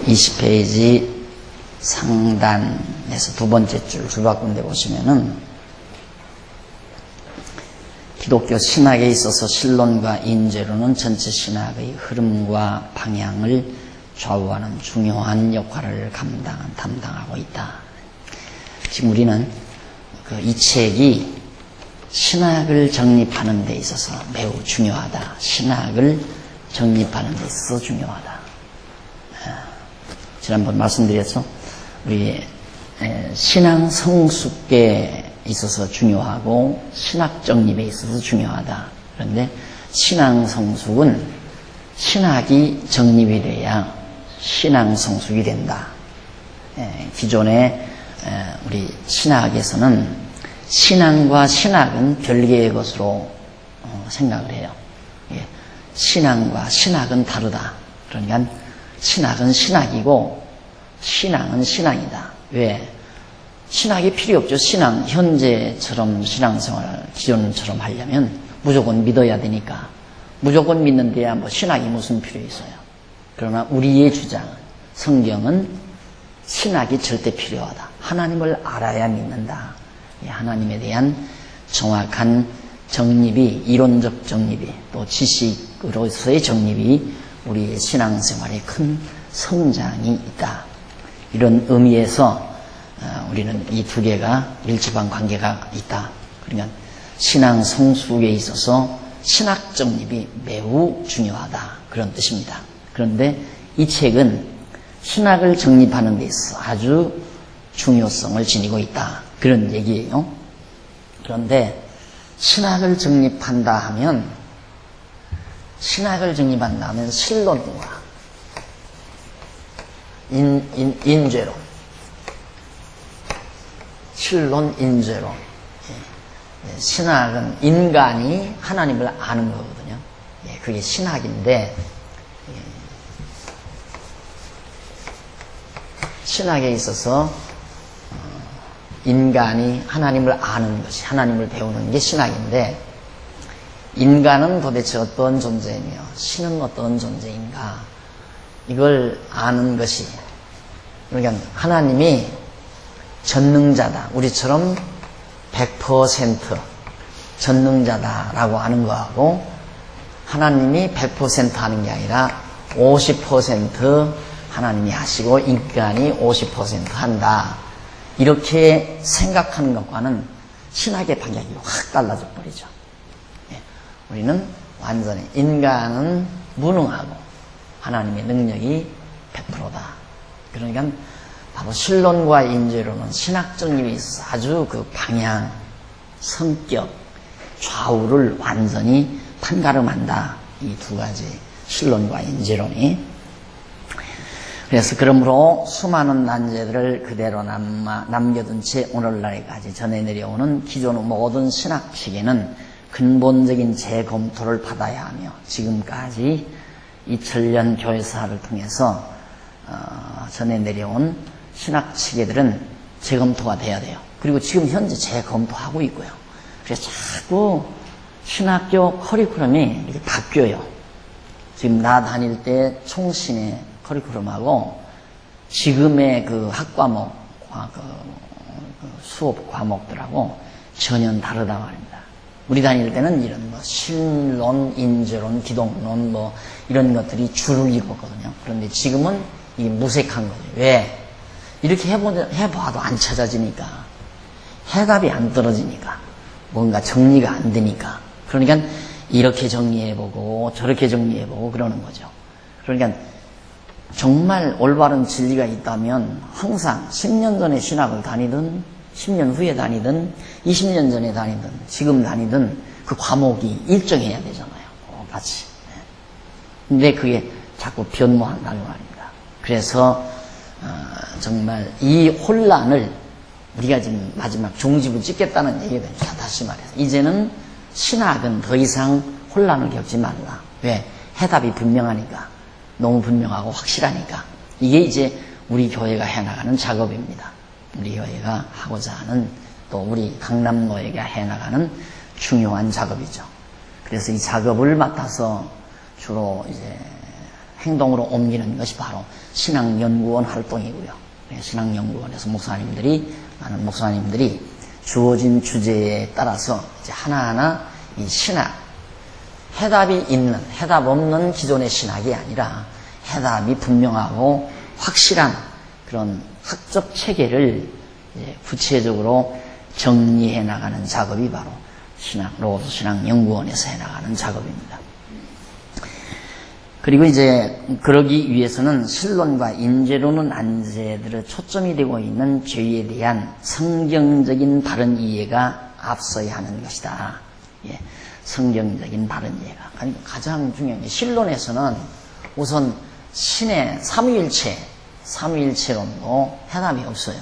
20페이지 상단에서 두 번째 줄 바꾼데 보시면은 기독교 신학에 있어서 신론과 인재론은 전체 신학의 흐름과 방향을 좌우하는 중요한 역할을 담당하고 있다. 지금 우리는 이 책이 신학을 정립하는 데 있어서 매우 중요하다. 신학을 정립하는 데 있어서 중요하다. 지난번 말씀드렸죠. 우리 신앙 성숙에 있어서 중요하고 신학 정립에 있어서 중요하다. 그런데 신앙 성숙은 신학이 정립이 돼야 신앙 성숙이 된다. 기존에 우리 신학에서는 신앙과 신학은 별개의 것으로 생각을 해요. 신앙과 신학은 다르다. 그러니까 신학은 신학이고 신앙은 신앙이다. 왜? 신학이 필요 없죠. 신앙, 현재처럼 신앙생활 기존처럼 하려면 무조건 믿어야 되니까. 무조건 믿는데야 뭐 신학이 무슨 필요 있어요. 그러나 우리의 주장은, 성경은 신학이 절대 필요하다. 하나님을 알아야 믿는다. 하나님에 대한 정확한 정립이, 이론적 정립이, 또 지식으로서의 정립이 우리의 신앙생활에 큰 성장이 있다. 이런 의미에서 우리는 이 두 개가 밀접한 관계가 있다. 그러니까 신앙 성숙에 있어서 신학 정립이 매우 중요하다. 그런 뜻입니다. 그런데 이 책은 신학을 정립하는 데 있어서 아주 중요성을 지니고 있다. 그런 얘기예요. 그런데 신학을 정립한다 하면 신론과 인죄론, 신론, 인죄론. 신학은 인간이 하나님을 아는 거거든요. 그게 신학인데, 신학에 있어서 인간이 하나님을 아는 것이, 하나님을 배우는 게 신학인데, 인간은 도대체 어떤 존재이며 신은 어떤 존재인가, 이걸 아는 것이, 그러니까 하나님이 전능자다, 우리처럼 100% 전능자다라고 하는 거하고, 하나님이 100% 하는 게 아니라 50% 하나님이 하시고 인간이 50% 한다, 이렇게 생각하는 것과는 신학의 방향이 확 달라져 버리죠. 우리는 완전히 인간은 무능하고 하나님의 능력이 100%다. 그러니까 바로 신론과 인죄론은 신학 정립에 있어서 아주 그 방향, 성격, 좌우를 완전히 판가름한다. 이 두 가지 신론과 인죄론이. 그래서 그러므로 수많은 난제들을 그대로 남겨둔 채 오늘날까지 전해 내려오는 기존의 모든 신학 체계는 근본적인 재검토를 받아야 하며, 지금까지 2000년 교회사를 통해서 전해 내려온 신학 체계들은 재검토가 돼야 돼요. 그리고 지금 현재 재검토하고 있고요. 그래서 자꾸 신학교 커리큘럼이 이렇게 바뀌어요. 지금 나 다닐 때 총신의 커리큘럼하고 지금의 그 학과목, 수업 과목들하고 전혀 다르다 말입니다. 우리 다닐 때는 이런 신론, 인죄론, 기독론 이런 것들이 줄을 이뤘거든요. 그런데 지금은 이게 무색한 거죠. 왜? 이렇게 해봐도 안 찾아지니까, 해답이 안 떨어지니까, 뭔가 정리가 안 되니까. 그러니까 이렇게 정리해보고 저렇게 정리해보고 그러는 거죠. 그러니까 정말 올바른 진리가 있다면 항상 10년 전에 신학을 다니든 10년 후에 다니든 20년 전에 다니든 지금 다니든 그 과목이 일정해야 되잖아요. 같이. 근데 그게 자꾸 변모한다는 말입니다. 그래서 정말 이 혼란을 우리가 지금 마지막 종집을 찍겠다는 얘기가 됩니다. 다시 말해서 이제는 신학은 더 이상 혼란을 겪지 말라. 왜? 해답이 분명하니까. 너무 분명하고 확실하니까. 이게 이제 우리 교회가 해나가는 작업입니다. 우리 교회가 하고자 하는, 또 우리 강남노예가 해나가는 중요한 작업이죠. 그래서 이 작업을 맡아서 주로 이제 행동으로 옮기는 것이 바로 신앙연구원 활동이고요. 신앙연구원에서 많은 목사님들이 주어진 주제에 따라서 이제 하나하나 이 신학, 해답이 있는, 해답 없는 기존의 신학이 아니라 해답이 분명하고 확실한 그런 학적 체계를 구체적으로 정리해 나가는 작업이 바로 로고스 신앙연구원에서 해나가는 작업입니다. 그리고 이제 그러기 위해서는 신론과 인재론은 안제들의 초점이 되고 있는 죄에 대한 성경적인 바른 이해가 앞서야 하는 것이다. 예, 성경적인 바른 이해가. 아니, 가장 중요한 게 신론에서는 우선 신의 삼위일체론도 해답이 없어요.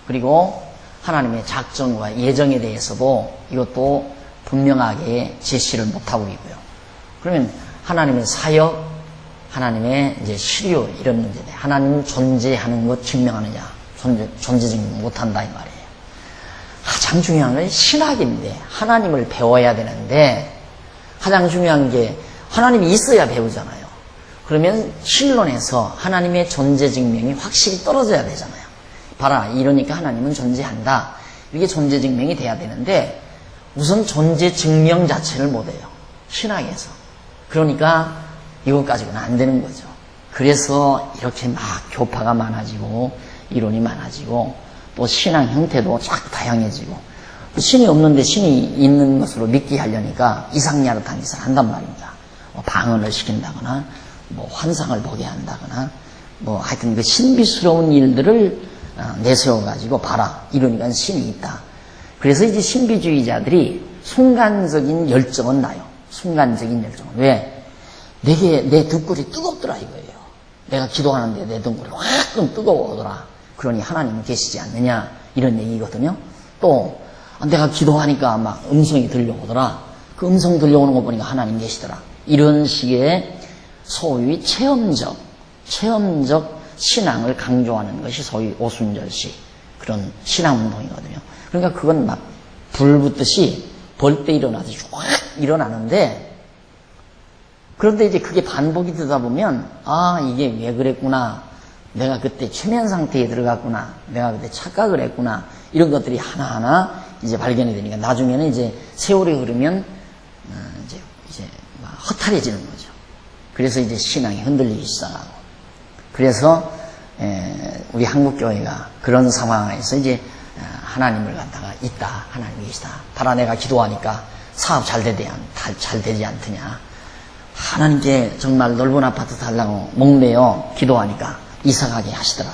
그리고 하나님의 작정과 예정에 대해서도 이것도 분명하게 제시를 못하고 있고요. 그러면 하나님의 사역, 하나님의 이제 시류 이런 문제들, 하나님 존재하는 것 증명하느냐, 존재 증명 못한다 이 말이에요. 가장 중요한 건 신학인데 하나님을 배워야 되는데 가장 중요한 게 하나님이 있어야 배우잖아요. 그러면 신론에서 하나님의 존재 증명이 확실히 떨어져야 되잖아요. 봐라, 이러니까 하나님은 존재한다. 이게 존재 증명이 돼야 되는데 우선 존재 증명 자체를 못해요. 신학에서. 그러니까 이것 가지고는 안 되는 거죠. 그래서 이렇게 막 교파가 많아지고 이론이 많아지고 또 신앙 형태도 자꾸 다양해지고 신이 없는데 신이 있는 것으로 믿게 하려니까 이상야릇한 짓을 한단 말입니다. 방언을 시킨다거나 환상을 보게 한다거나 하여튼 그 신비스러운 일들을 내세워가지고 봐라, 이러니까 신이 있다. 그래서 이제 신비주의자들이 순간적인 열정은 나요. 순간적인 열정은. 왜? 내 등골이 뜨겁더라 이거예요. 내가 기도하는데 내 등골이 확 뜨거워오더라. 그러니 하나님은 계시지 않느냐, 이런 얘기거든요. 또 내가 기도하니까 막 음성이 들려오더라. 그 음성 들려오는 거 보니까 하나님 계시더라. 이런 식의 소위 체험적 신앙을 강조하는 것이 소위 오순절식 그런 신앙운동이거든요. 그러니까 그건 막 불 붙듯이 벌 때 일어나듯이 확 일어나는데, 그런데 이제 그게 반복이 되다 보면 이게 왜 그랬구나, 내가 그때 최면 상태에 들어갔구나, 내가 그때 착각을 했구나, 이런 것들이 하나하나 이제 발견이 되니까 나중에는 이제 세월이 흐르면 이제 막 허탈해지는 거죠. 그래서 이제 신앙이 흔들리기 시작하고, 그래서 우리 한국교회가 그런 상황에서 이제 하나님을 갖다가 있다, 하나님이 계시다, 봐라 내가 기도하니까 사업 잘 되지 않더냐, 하나님께 정말 넓은 아파트 달라고 목매어 기도하니까 이사가게 하시더라.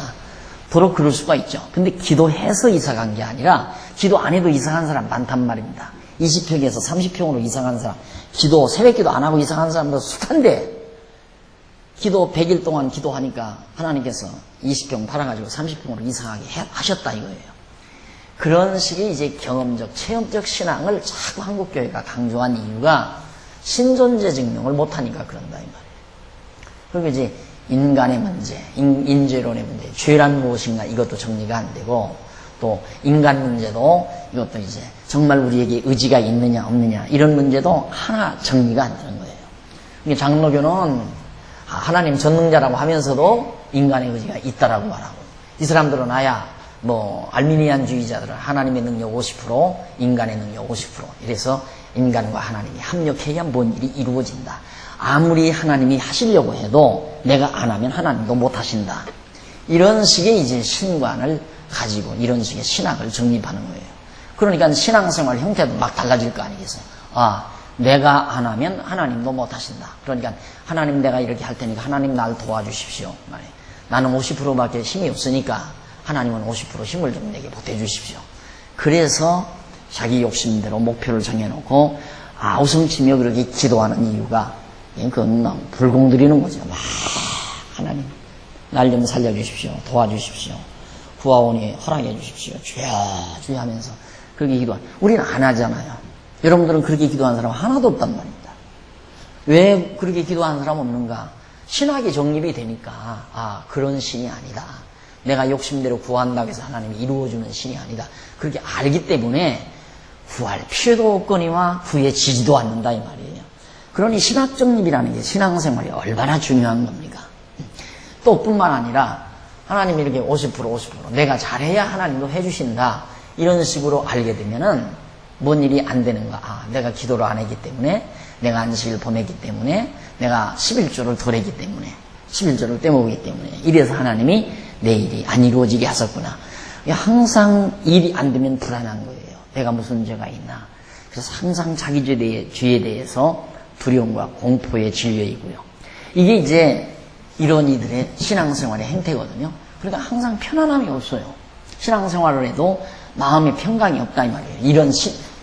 도로 그럴 수가 있죠. 근데 기도해서 이사간 게 아니라 기도 안 해도 이사간 사람 많단 말입니다. 20평에서 30평으로 이사간 사람, 새벽 기도 안 하고 이사간 사람도 숱한데, 기도 100일 동안 기도하니까 하나님께서 20평 팔아가지고 30평으로 이사가게 하셨다 이거예요. 그런 식의 이제 경험적, 체험적 신앙을 자꾸 한국교회가 강조한 이유가 신존재 증명을 못하니까 그런다 이 말이에요. 그리고 이제 인간의 문제, 인죄론의 문제, 죄란 무엇인가 이것도 정리가 안 되고, 또 인간 문제도 이것도 이제 정말 우리에게 의지가 있느냐 없느냐 이런 문제도 하나 정리가 안 되는 거예요. 그러니까 장로교는 하나님 전능자라고 하면서도 인간의 의지가 있다라고 말하고, 이 사람들은 알미니안주의자들은 하나님의 능력 50%, 인간의 능력 50%, 이래서 인간과 하나님이 합력해야 뭔 일이 이루어진다. 아무리 하나님이 하시려고 해도 내가 안 하면 하나님도 못 하신다. 이런 식의 이제 신관을 가지고 이런 식의 신학을 정립하는 거예요. 그러니까 신앙생활 형태도 막 달라질 거 아니겠어요. 내가 안 하면 하나님도 못 하신다. 그러니까 하나님 내가 이렇게 할 테니까 하나님 날 도와주십시오. 나는 50%밖에 힘이 없으니까 하나님은 50% 힘을 좀 내게 보태주십시오. 그래서 자기 욕심대로 목표를 정해놓고 아우성치며 그렇게 기도하는 이유가, 그건 불공들이는 거죠. 하나님 날 좀 살려주십시오, 도와주십시오, 구하오니 허락해 주십시오, 주여 하면서 그렇게 기도한. 우리는 안 하잖아요. 여러분들은 그렇게 기도하는 사람 하나도 없단 말입니다. 왜 그렇게 기도하는 사람 없는가? 신학이 정립이 되니까 그런 신이 아니다, 내가 욕심대로 구한다고 해서 하나님이 이루어주는 신이 아니다, 그렇게 알기 때문에 구할 필요도 없거니와 구해지지도 않는다 이 말이에요. 그러니 신학 정립이라는 게 신앙생활이 얼마나 중요한 겁니까? 또 뿐만 아니라 하나님이 이렇게 50% 내가 잘해야 하나님도 해주신다. 이런 식으로 알게 되면은 뭔 일이 안 되는가. 아, 내가 기도를 안 했기 때문에, 내가 안식일 보냈기 때문에, 내가 11조를 덜 했기 때문에, 11조를 떼먹기 때문에, 이래서 하나님이 내 일이 안 이루어지게 하셨구나. 항상 일이 안 되면 불안한 거예요. 내가 무슨 죄가 있나. 그래서 항상 자기 죄에 대해서 두려움과 공포에 질려있고요. 이게 이제 이런 이들의 신앙생활의 행태거든요. 그러니까 항상 편안함이 없어요. 신앙생활을 해도 마음의 평강이 없다 이 말이에요.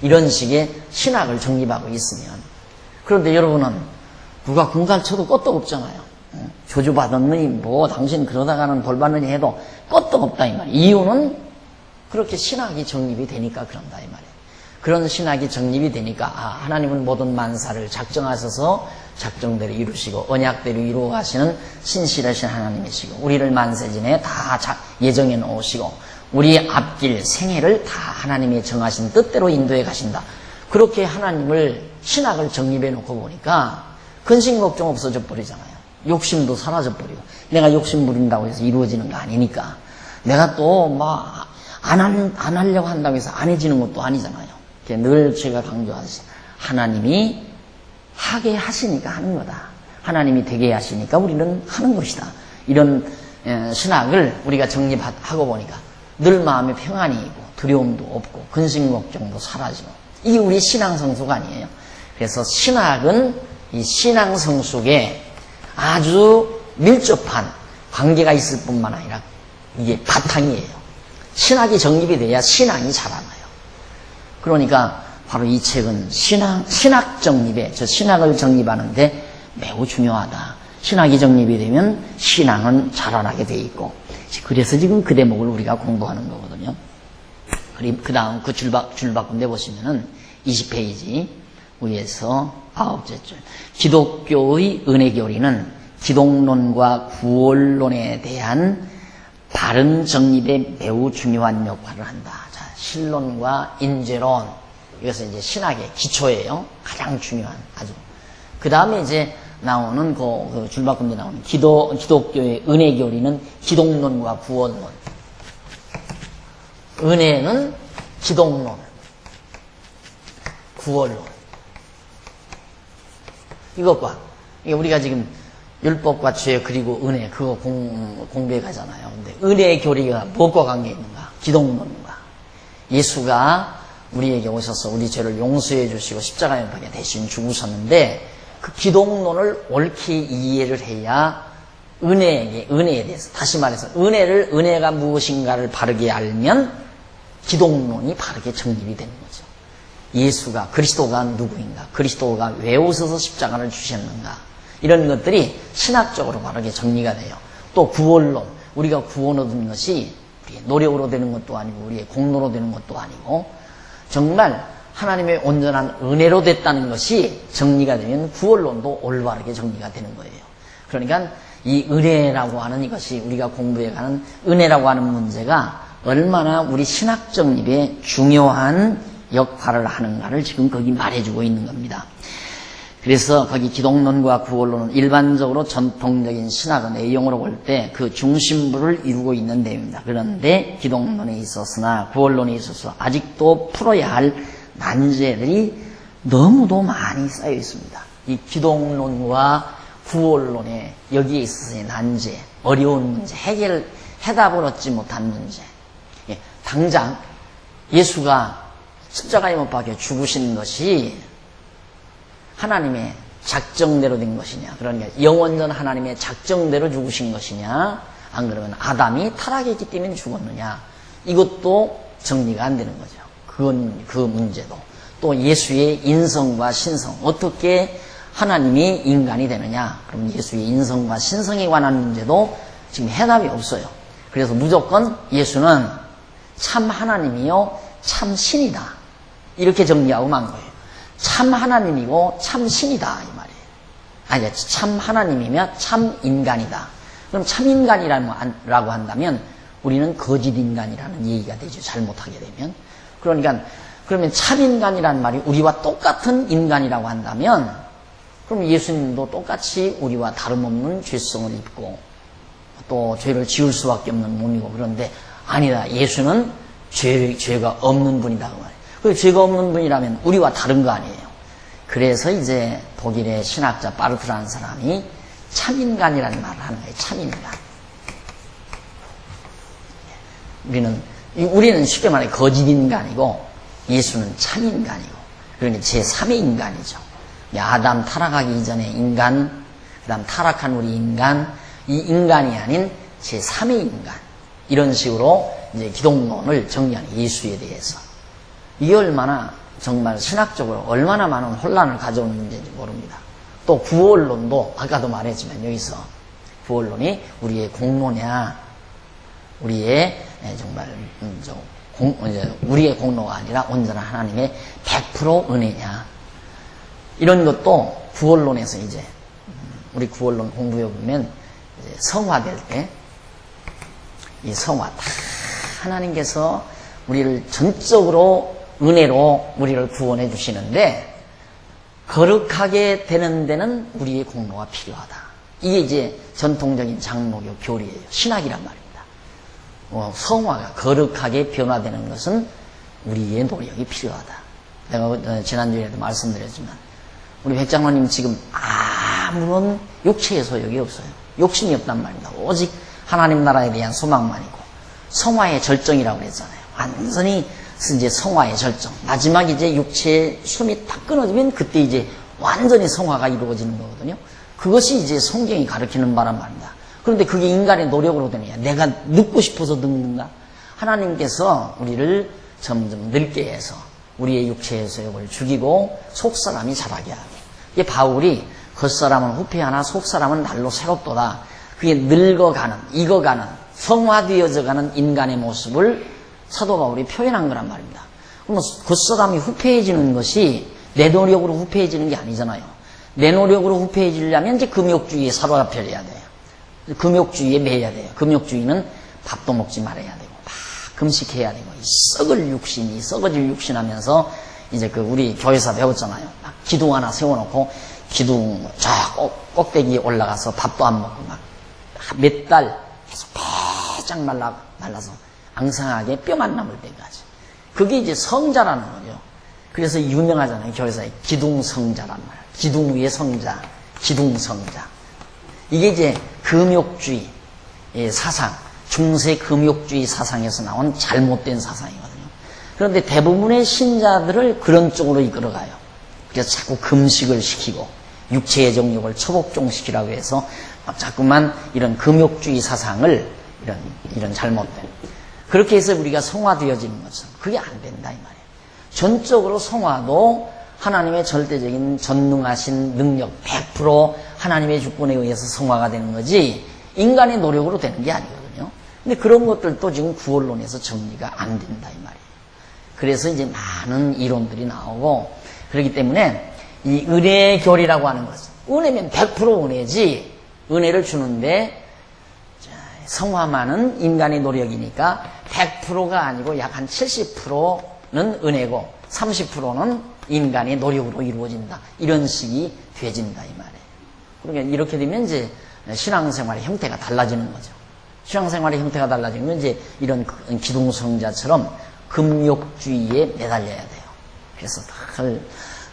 이런 식의 신학을 정립하고 있으면. 그런데 여러분은 누가 군갈쳐도 끄떡없잖아요. 조주받았느니 뭐 당신 그러다가는 벌받느니 해도 끄떡없다 이 말이에요. 이유는 그렇게 신학이 정립이 되니까 그런다 이 말이에요. 그런 신학이 정립이 되니까 하나님은 모든 만사를 작정하셔서 작정대로 이루시고 언약대로 이루어 가시는 신실하신 하나님이시고 우리를 만세진에 다 예정해 놓으시고 우리의 앞길 생애를 다 하나님의 정하신 뜻대로 인도해 가신다. 그렇게 하나님을 신학을 정립해 놓고 보니까 근심 걱정 없어져 버리잖아요. 욕심도 사라져 버리고 내가 욕심 부린다고 해서 이루어지는 거 아니니까 내가 또 막 안 하려고 한다고 해서 안 해지는 것도 아니잖아요. 늘 제가 강조하듯이 하나님이 하게 하시니까 하는 거다. 하나님이 되게 하시니까 우리는 하는 것이다. 이런 신학을 우리가 정립하고 보니까 늘 마음에 평안이 있고 두려움도 없고 근심 걱정도 사라지고 이게 우리 신앙 성숙 아니에요. 그래서 신학은 이 신앙 성숙에 아주 밀접한 관계가 있을 뿐만 아니라 이게 바탕이에요. 신학이 정립이 돼야 신앙이 자라나요. 그러니까 바로 이 책은 신학 정립에, 저 신학을 정립하는데 매우 중요하다. 신학이 정립이 되면 신앙은 자라나게 돼 있고, 그래서 지금 그 대목을 우리가 공부하는 거거든요. 그리고 그 다음 그 줄바꾼데 보시면은 20페이지 위에서 9째 줄. 기독교의 은혜교리는 기독론과 구원론에 대한 바른 정립에 매우 중요한 역할을 한다. 자, 신론과 인재론. 이것은 이제 신학의 기초예요. 가장 중요한, 아주. 그 다음에 이제 나오는 그 줄바꾼 데 나오는 기독교의 은혜교리는 기독론과 구원론. 은혜는 기독론, 구원론. 이것과, 우리가 지금 율법과 죄 그리고 은혜 그거 공부해 가잖아요. 근데 은혜의 교리가 무엇과 관계 있는가? 기독론과. 예수가 우리에게 오셔서 우리 죄를 용서해 주시고 십자가에 못 박혀 대신 죽으셨는데 그 기독론을 옳게 이해를 해야 은혜에 대해서 다시 말해서 은혜가 무엇인가를 바르게 알면 기독론이 바르게 정립이 되는 거죠. 예수가 그리스도가 누구인가? 그리스도가 왜 오셔서 십자가를 주셨는가? 이런 것들이 신학적으로 바르게 정리가 돼요. 또 구원론, 우리가 구원 얻은 것이 우리의 노력으로 되는 것도 아니고 우리의 공로로 되는 것도 아니고 정말 하나님의 온전한 은혜로 됐다는 것이 정리가 되면 구원론도 올바르게 정리가 되는 거예요. 그러니까 이 은혜라고 하는 이것이 우리가 공부해가는 은혜라고 하는 문제가 얼마나 우리 신학 정립에 중요한 역할을 하는가를 지금 거기 말해주고 있는 겁니다. 그래서 거기 기독론과 구원론은 일반적으로 전통적인 신학의 내용으로 볼 때 그 중심부를 이루고 있는 내용입니다. 그런데 기독론에 있어서나 구원론에 있어서 아직도 풀어야 할 난제들이 너무도 많이 쌓여 있습니다. 이 기독론과 구원론에 여기에 있어서의 난제, 어려운 문제, 해답을 얻지 못한 문제. 당장 예수가 십자가에 못 박혀 죽으신 것이 하나님의 작정대로 된 것이냐, 그러니까 영원전 하나님의 작정대로 죽으신 것이냐, 안 그러면 아담이 타락했기 때문에 죽었느냐, 이것도 정리가 안 되는 거죠. 그 문제도. 또 예수의 인성과 신성, 어떻게 하나님이 인간이 되느냐, 그럼 예수의 인성과 신성에 관한 문제도 지금 해답이 없어요. 그래서 무조건 예수는 참 하나님이요 참 신이다, 이렇게 정리하고 만 거예요. 참 하나님이고 참 신이다 이 말이에요. 아니, 참 하나님이면 참 인간이다. 그럼 참 인간이라고 한다면 우리는 거짓 인간이라는 얘기가 되죠. 잘못하게 되면. 그러니까 그러면 참 인간이라는 말이 우리와 똑같은 인간이라고 한다면 그럼 예수님도 똑같이 우리와 다름없는 죄성을 입고 또 죄를 지을 수밖에 없는 몸이고 그런데 아니다. 예수는 죄가 없는 분이다. 그 말이에요. 그 죄가 없는 분이라면 우리와 다른 거 아니에요. 그래서 이제 독일의 신학자 바르트라는 사람이 참인간이라는 말을 하는 거예요. 참인간. 우리는 쉽게 말해 거짓인간이고 예수는 참인간이고 그러니까 제3의 인간이죠. 아담 타락하기 이전의 인간, 그 다음 타락한 우리 인간, 이 인간이 아닌 제3의 인간. 이런 식으로 이제 기독론을 정리하는 예수에 대해서. 이게 얼마나 정말 신학적으로 얼마나 많은 혼란을 가져오는 문제인지 모릅니다. 또 구원론도 아까도 말했지만 여기서 구원론이 우리의 공로냐, 우리의 정말 우리의 공로가 아니라 온전한 하나님의 100% 은혜냐. 이런 것도 구원론에서 이제 우리 구원론 공부해 보면 성화될 때 이 성화 다 하나님께서 우리를 전적으로 은혜로 우리를 구원해 주시는데 거룩하게 되는 데는 우리의 공로가 필요하다. 이게 이제 전통적인 장로교 교리예요. 신학이란 말입니다. 성화가 거룩하게 변화되는 것은 우리의 노력이 필요하다. 내가 지난주에도 말씀드렸지만 우리 백장로님 지금 아무런 육체의 소욕이 없어요. 욕심이 없단 말입니다. 오직 하나님 나라에 대한 소망만이고 성화의 절정이라고 그랬잖아요. 완전히 이제 성화의 절정. 마지막 이제 육체의 숨이 딱 끊어지면 그때 이제 완전히 성화가 이루어지는 거거든요. 그것이 이제 성경이 가르치는 바란 말입니다. 그런데 그게 인간의 노력으로 되느냐? 내가 늙고 싶어서 늙는가? 하나님께서 우리를 점점 늙게 해서 우리의 육체의 소욕을 죽이고 속사람이 자라게 하고. 이게 바울이 겉사람은 후패하나 속사람은 날로 새롭도다. 그게 늙어가는, 익어가는, 성화되어져가는 인간의 모습을 사도 바울이 표현한 거란 말입니다. 그럼 겉사람이 후패해지는 것이 내 노력으로 후패해지는 게 아니잖아요. 내 노력으로 후패해지려면 이제 금욕주의에 사로잡혀야 돼요. 금욕주의에 매여야 돼요. 금욕주의는 밥도 먹지 말아야 되고 막 금식해야 되고 이 썩을 육신이 썩어질 육신 하면서 이제 우리 교회에서 배웠잖아요. 막 기둥 하나 세워놓고 기둥 저 꼭대기에 올라가서 밥도 안 먹고 막 몇 달 계속 바짝 말라서 앙상하게 뼈만 남을 때까지. 그게 이제 성자라는 거죠. 그래서 유명하잖아요. 교회에서 기둥성자란 말. 기둥 위의 성자, 기둥성자. 이게 이제 금욕주의 사상, 중세 금욕주의 사상에서 나온 잘못된 사상이거든요. 그런데 대부분의 신자들을 그런 쪽으로 이끌어가요. 그래서 자꾸 금식을 시키고 육체의 정욕을 초복종시키라고 해서 자꾸만 이런 금욕주의 사상을 이런 잘못된 그렇게 해서 우리가 성화되어지는 것은 그게 안 된다 이 말이에요. 전적으로 성화도 하나님의 절대적인 전능하신 능력 100% 하나님의 주권에 의해서 성화가 되는 거지 인간의 노력으로 되는 게 아니거든요. 근데 그런 것들도 지금 구원론에서 정리가 안 된다 이 말이에요. 그래서 이제 많은 이론들이 나오고 그렇기 때문에 이 은혜의 교리라고 하는 것은 은혜면 100% 은혜지 은혜를 주는데 성화만은 인간의 노력이니까 100%가 아니고 약 한 70%는 은혜고 30%는 인간의 노력으로 이루어진다. 이런 식이 되진다 이 말이에요. 그러니까 이렇게 되면 이제 신앙생활의 형태가 달라지는 거죠. 신앙생활의 형태가 달라지면 이제 이런 기둥성자처럼 금욕주의에 매달려야 돼요. 그래서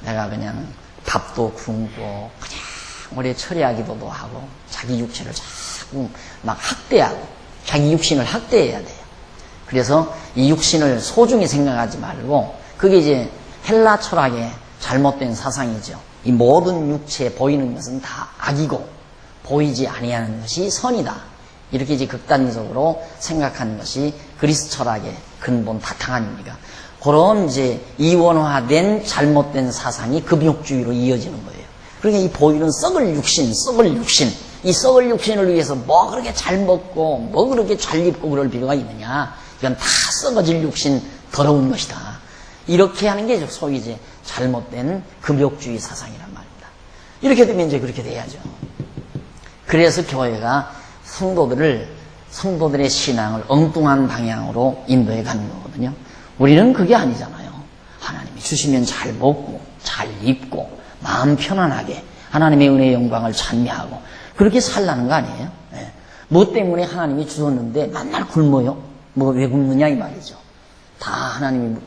내가 그냥 밥도 굶고 그냥 오래 철야기도도 하고 자기 육체를 자꾸 막 학대하고 자기 육신을 학대해야 돼요. 그래서 이 육신을 소중히 생각하지 말고 그게 이제 헬라 철학의 잘못된 사상이죠. 이 모든 육체에 보이는 것은 다 악이고 보이지 아니하는 것이 선이다. 이렇게 이제 극단적으로 생각하는 것이 그리스 철학의 근본 바탕 아닙니까? 그런 이제 이원화된 잘못된 사상이 금욕주의로 이어지는 거예요. 그러니까 이 보이는 썩을 육신, 이 썩을 육신을 위해서 뭐 그렇게 잘 먹고 뭐 그렇게 잘 입고 그럴 필요가 있느냐? 이건 다 썩어질 육신, 더러운 것이다. 이렇게 하는 게 소위 이제 잘못된 금욕주의 사상이란 말입니다. 이렇게 되면 이제 그렇게 돼야죠. 그래서 교회가 성도들의 신앙을 엉뚱한 방향으로 인도해 가는 거거든요. 우리는 그게 아니잖아요. 하나님이 주시면 잘 먹고 잘 입고 마음 편안하게 하나님의 은혜의 영광을 찬미하고 그렇게 살라는 거 아니에요? 네. 뭐 때문에 하나님이 주셨는데 맨날 굶어요? 뭐 왜 굶느냐 이 말이죠. 다 하나님이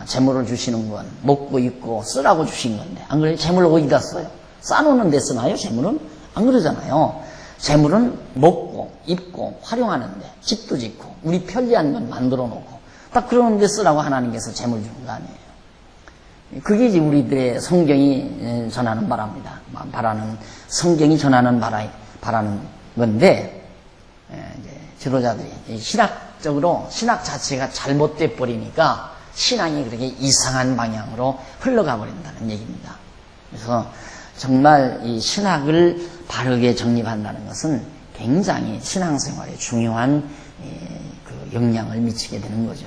재물을 주시는 건 먹고 입고 쓰라고 주신 건데, 안 그래요? 재물을 어디다 써요? 싸놓는 데 쓰나요? 재물은? 안 그러잖아요. 재물은 먹고 입고 활용하는데, 집도 짓고 우리 편리한 건 만들어 놓고 딱 그런 데 쓰라고 하나님께서 재물 주는 거 아니에요. 그게 이제 우리들의 성경이 전하는 바라는 성경이 전하는 바라는 건데, 이제 지도자들이 신학적으로 신학 자체가 잘못돼 버리니까 신앙이 그렇게 이상한 방향으로 흘러가 버린다는 얘기입니다. 그래서 정말 이 신학을 바르게 정립한다는 것은 굉장히 신앙생활에 중요한 그 영향을 미치게 되는 거죠.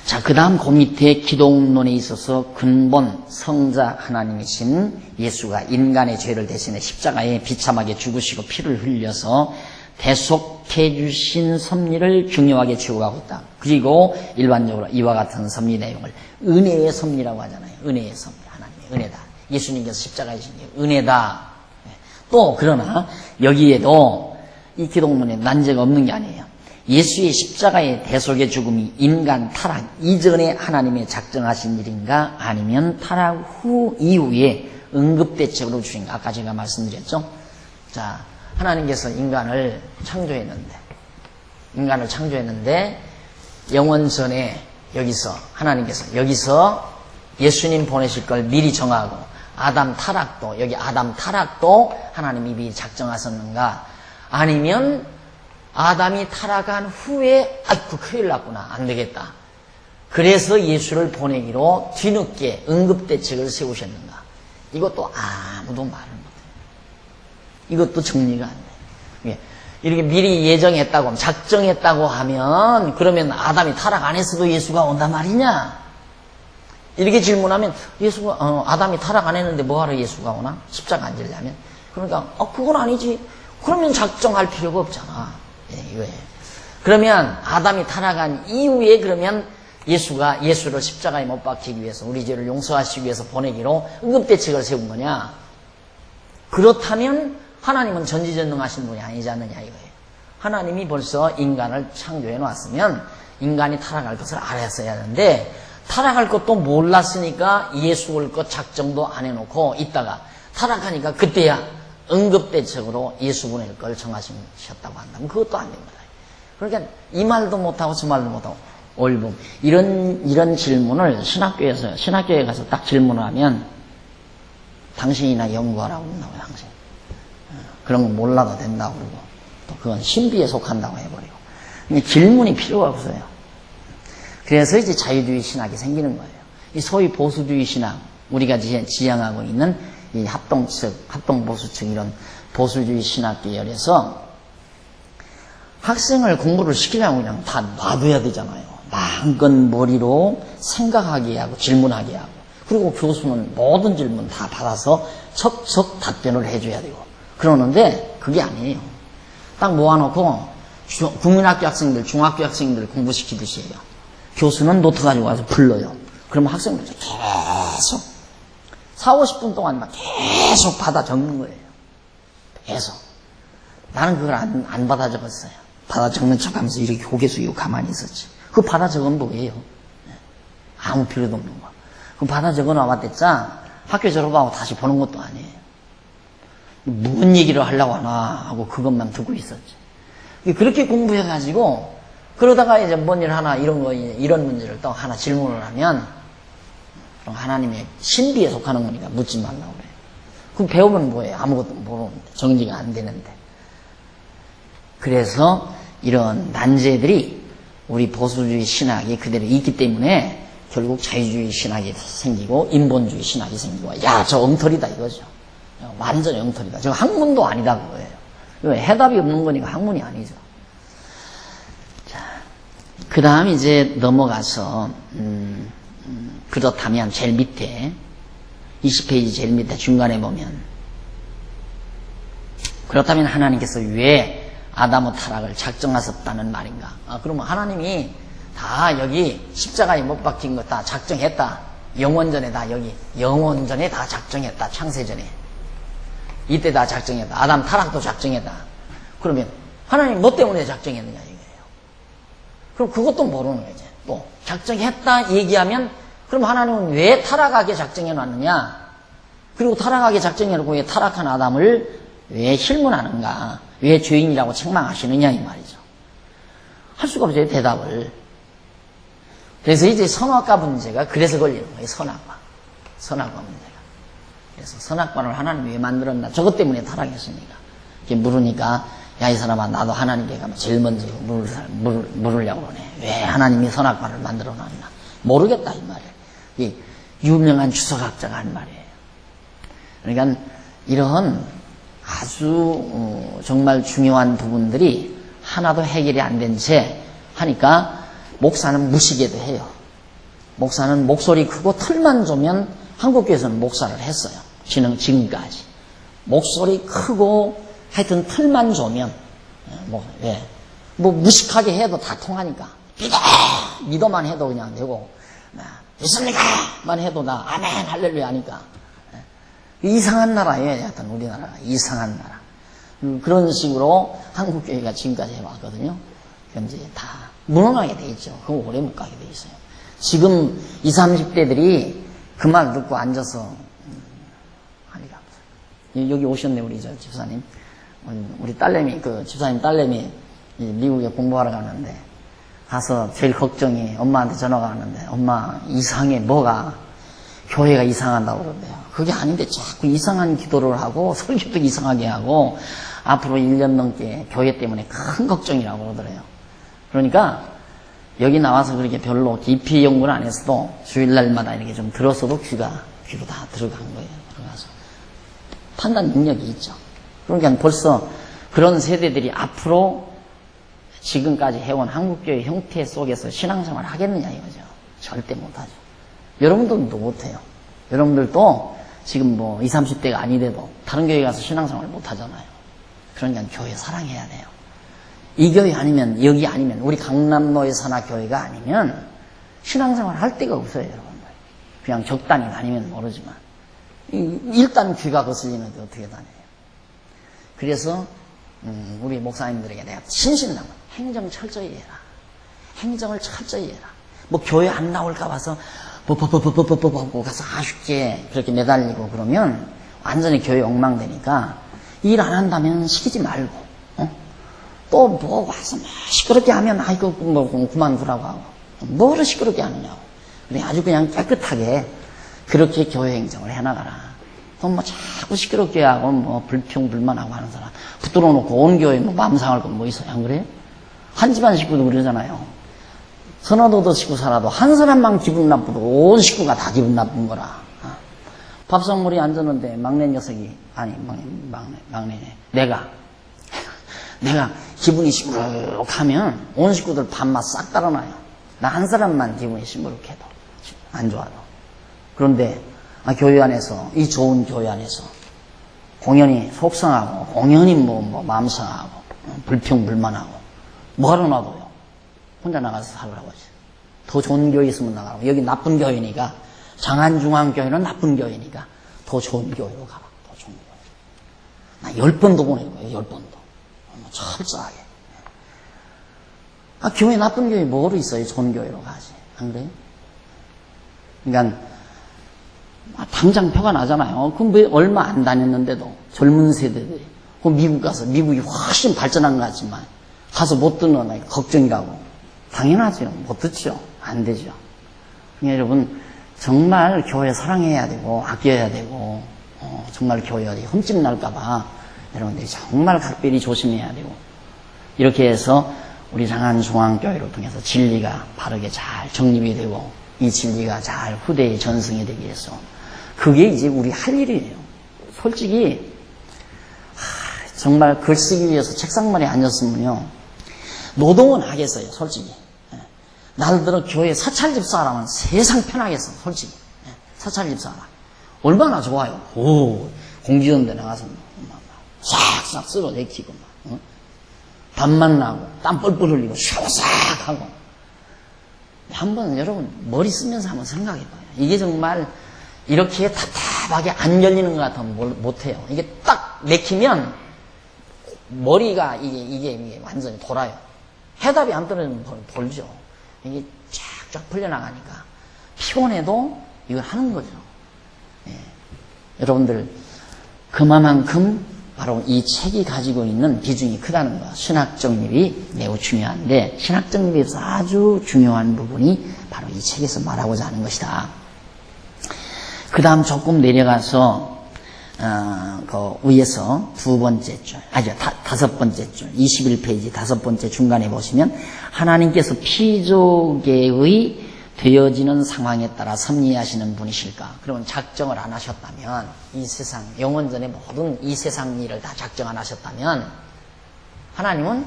자, 그 다음 그 밑에 기독론에 있어서 근본 성자 하나님이신 예수가 인간의 죄를 대신해 십자가에 비참하게 죽으시고 피를 흘려서 대속해 주신 섭리를 중요하게 추구하고 있다. 그리고 일반적으로 이와 같은 섭리 내용을 은혜의 섭리라고 하잖아요. 은혜의 섭리, 하나님의 은혜다. 예수님께서 십자가에 지신 게 은혜다. 또 그러나 여기에도 이 기독론에 난제가 없는 게 아니에요. 예수의 십자가의 대속의 죽음이 인간 타락 이전에 하나님의 작정하신 일인가, 아니면 타락 후 이후에 응급대책으로 주신가. 아까 제가 말씀드렸죠. 자, 하나님께서 인간을 창조했는데 영원 전에 하나님께서 여기서 예수님 보내실 걸 미리 정하고 아담 타락도 하나님이 미리 작정하셨는가, 아니면 아담이 타락한 후에 아이고 큰일 났구나, 안 되겠다, 그래서 예수를 보내기로 뒤늦게 응급대책을 세우셨는가. 이것도 아무도 말을 못해요. 이것도 정리가 안 돼요. 이렇게 미리 작정했다고 하면, 그러면 아담이 타락 안 했어도 예수가 온단 말이냐? 이렇게 질문하면, 아담이 타락 안 했는데 뭐하러 예수가 오나? 십자가 안 지려면? 그러니까 그건 아니지. 그러면 작정할 필요가 없잖아. 이거예요. 그러면 아담이 타락한 이후에 그러면 예수를 십자가에 못 박히기 위해서, 우리 죄를 용서하시기 위해서 보내기로 응급대책을 세운 거냐? 그렇다면 하나님은 전지전능하신 분이 아니지 않느냐 이거예요. 하나님이 벌써 인간을 창조해 놨으면 인간이 타락할 것을 알았어야 하는데, 타락할 것도 몰랐으니까 예수 올 것 작정도 안 해놓고 있다가 타락하니까 그때야 응급대책으로 예수 보낼 걸 정하셨다고 한다면 그것도 안 됩니다. 그러니까 이 말도 못하고 저 말도 못하고 올봄 이런 질문을 신학교에 가서 딱 질문을 하면 당신이나 연구하라고 한다고요. 당신 그런 거 몰라도 된다고 그러고, 또 그건 신비에 속한다고 해버리고. 근데 질문이 필요가 없어요. 그래서 이제 자유주의 신학이 생기는 거예요. 이 소위 보수주의 신학, 우리가 지향하고 있는 이 합동보수층, 이런 보수주의 신학 계열에서 학생을 공부를 시키려면 그냥 다 놔둬야 되잖아요. 마음껏 머리로 생각하게 하고 질문하게 하고, 그리고 교수는 모든 질문 다 받아서 척척 답변을 해줘야 되고 그러는데, 그게 아니에요. 딱 모아놓고 국민학교 학생들, 중학교 학생들 공부시키듯이 해요. 교수는 노트 가지고 와서 불러요. 그러면 학생들 계속 40-50분 동안 막 계속 받아 적는 거예요. 계속. 나는 그걸 안 받아 적었어요. 받아 적는 척 하면서 이렇게 고개 숙이고 가만히 있었지. 그거 받아 적은 뭐예요? 아무 필요도 없는 거. 그럼 받아 적어 놔봤댔자 학교 졸업하고 다시 보는 것도 아니에요. 무슨 얘기를 하려고 하나 하고 그것만 듣고 있었지. 그렇게 공부해가지고, 그러다가 이제 뭔 일 하나 이런 문제를 또 하나 질문을 하면, 하나님의 신비에 속하는 거니까 묻지 말라고 그래요. 그럼 배우면 뭐예요? 아무것도 모르는데, 정리가 안 되는데. 그래서 이런 난제들이 우리 보수주의 신학이 그대로 있기 때문에 결국 자유주의 신학이 생기고 인본주의 신학이 생기고, 야, 저 엉터리다 이거죠. 완전 엉터리다. 저 학문도 아니다 그거예요. 해답이 없는 거니까 학문이 아니죠. 자, 그 다음 이제 넘어가서 그렇다면 제일 밑에 20페이지 제일 밑에 중간에 보면, 그렇다면 하나님께서 왜 아담의 타락을 작정하셨다는 말인가? 그러면 하나님이 다 여기 십자가에 못 박힌 거 다 작정했다. 영원전에 다 작정했다. 창세전에. 이때 다 작정했다. 아담 타락도 작정했다. 그러면 하나님 뭐 때문에 작정했느냐 이거예요. 그럼 그것도 모르는 거죠. 또 작정했다 얘기하면 그럼 하나님은 왜 타락하게 작정해 놨느냐? 그리고 타락하게 작정해 놓고 왜 타락한 아담을 왜 실문하는가? 왜 죄인이라고 책망하시느냐 이 말이죠. 할 수가 없어요, 대답을. 그래서 이제 선악과 문제가 그래서 걸리는 거예요. 선악과 문제가. 그래서 선악과를 하나님이 왜 만들었나? 저것 때문에 타락했으니까. 이렇게 물으니까 야, 이 사람아, 나도 하나님께 가면 제일 먼저 물으려고 그러네. 왜 하나님이 선악과를 만들어 놨나? 모르겠다 이 말이에요. 이 유명한 주석학자가 한 말이에요. 그러니까 이런 아주 정말 중요한 부분들이 하나도 해결이 안 된 채 하니까 목사는 무시게도 해요. 목사는 목소리 크고 털만 조면 한국교회에서는 목사를 했어요. 지금까지. 목소리 크고 하여튼 털만 조면 뭐 무식하게 해도 다 통하니까 믿어만 해도 그냥 되고 믿습니까? 만 해도 나 아멘 할렐루야 하니까 이상한 나라예요. 하여튼 우리나라가 이상한 나라. 그런 식으로 한국교회가 지금까지 해왔거든요. 그럼 이제 다 무너나게 돼 있죠. 그거 오래 못 가게 돼 있어요. 지금 20, 30대들이 그 말 듣고 앉아서 하니까 여기 오셨네 우리 저 집사님. 우리 딸내미 집사님 딸내미 미국에 공부하러 가는데 가서 제일 걱정이 엄마한테 전화가 왔는데 엄마 이상해 뭐가 교회가 이상하다고 그러는데요. 그게 아닌데 자꾸 이상한 기도를 하고 설교도 이상하게 하고 앞으로 1년 넘게 교회 때문에 큰 걱정이라고 그러더래요. 그러니까 여기 나와서 그렇게 별로 깊이 연구를 안 했어도 주일날마다 이렇게 좀 들었어도 귀로 다 들어간 거예요. 들어가서 판단 능력이 있죠. 그러니까 벌써 그런 세대들이 앞으로 지금까지 해온 한국교회 형태 속에서 신앙생활을 하겠느냐 이거죠. 절대 못하죠. 여러분들도 못해요. 여러분들도 지금 뭐 20, 30대가 아니래도 다른 교회 가서 신앙생활을 못하잖아요. 그러니까 교회 사랑해야 돼요. 이 교회 아니면 여기 아니면 우리 강남로의 산하교회가 아니면 신앙생활을 할 데가 없어요. 여러분들. 그냥 적당히 다니면 모르지만 일단 귀가 거슬리는데 어떻게 다녀요. 그래서 우리 목사님들에게 내가 신신당을 행정 철저히 해라. 행정을 철저히 해라. 뭐 교회 안 나올까 봐서 하고 가서 아쉽게 그렇게 매달리고 그러면 완전히 교회 엉망되니까 일 안 한다면 시키지 말고 또 뭐 와서 막 시끄럽게 하면 아이고 뭐 그만 두라고 하고 뭐를 시끄럽게 하느냐고. 그래 아주 그냥 깨끗하게 그렇게 교회 행정을 해나가라. 또 뭐 자꾸 시끄럽게 하고 뭐 불평불만하고 하는 사람 붙들어 놓고 온 교회 뭐 마음 상할 건 뭐 있어요? 안 그래요? 한 집안 식구도 그러잖아요. 선호도도 식구 살아도 한 사람만 기분 나쁘고 온 식구가 다 기분 나쁜 거라. 밥상머리에 앉았는데 막내 녀석이 아니 막내네 내가 기분이 시무룩하면 온 식구들 밥맛 싹 따라놔요. 나 한 사람만 기분이 시무룩해도 안 좋아도. 그런데 교회 안에서 이 좋은 교회 안에서 공연히 속상하고 공연히 뭐 마음 상하고 불평불만하고 뭐하러 놔둬요. 혼자 나가서 살라고 하지. 더 좋은 교회 있으면 나가라고. 여기 나쁜 교회니까 장안중앙교회는 나쁜 교회니까 더 좋은 교회로 가라. 더 좋은 교회. 나 10번도 보낼 거예요. 10번도. 철저하게. 교회 나쁜 교회 뭐로 있어요? 좋은 교회로 가지. 안 그래요? 그러니까 당장 표가 나잖아요. 그럼 왜 얼마 안 다녔는데도 젊은 세대들이 미국 가서 미국이 훨씬 발전한 것 같지만 가서 못 듣는 걱정이라고. 당연하죠. 못 듣죠. 안 되죠. 그러니까 여러분 정말 교회 사랑해야 되고 아껴야 되고 정말 교회가 흠집 날까봐 여러분들이 정말 각별히 조심해야 되고 이렇게 해서 우리 장안중앙교회를 통해서 진리가 바르게 잘 정립이 되고 이 진리가 잘 후대에 전승이 되기 위해서 그게 이제 우리 할 일이에요. 솔직히 정말 글 쓰기 위해서 책상만에 앉았으면요 노동은 하겠어요. 솔직히 나를 들어 교회 사찰집사라면 세상 편하겠어. 솔직히 사찰집사라 얼마나 좋아요. 공지연대 나가서 싹싹 쓸어 내키고 밤만 나고 땀 뻘뻘 흘리고 샤워 싹 하고 한번 여러분 머리 쓰면서 한번 생각해봐요. 이게 정말 이렇게 답답하게 안 열리는 것 같으면 못해요. 이게 딱 내키면 머리가 이게 완전히 돌아요. 해답이 안 떨어지면 돌죠. 이게 쫙쫙 풀려나가니까 피곤해도 이걸 하는 거죠. 예. 여러분들 그만큼 바로 이 책이 가지고 있는 비중이 크다는 거. 신학 정립이 매우 중요한데 신학 정립에서 아주 중요한 부분이 바로 이 책에서 말하고자 하는 것이다. 그 다음 조금 내려가서 그 위에서 두 번째 줄, 다섯 번째 줄, 21페이지 다섯 번째 중간에 보시면 하나님께서 피조계의 되어지는 상황에 따라 섭리하시는 분이실까? 그러면 작정을 안 하셨다면 이 세상, 영원전의 모든 이 세상 일을 다 작정 안 하셨다면 하나님은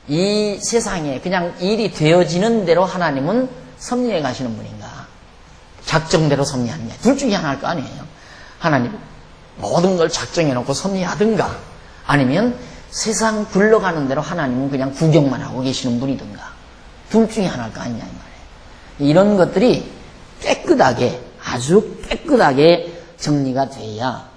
이 세상에 그냥 일이 되어지는 대로 하나님은 섭리해 가시는 분인가? 작정대로 섭리하는 게 둘 중에 하나일 거 아니에요. 하나님 모든 걸 작정해 놓고 섭리하든가 아니면 세상 굴러가는 대로 하나님은 그냥 구경만 하고 계시는 분이든가 둘 중에 하나일 거 아니냐 이 말이에요. 이런 것들이 깨끗하게 아주 깨끗하게 정리가 돼야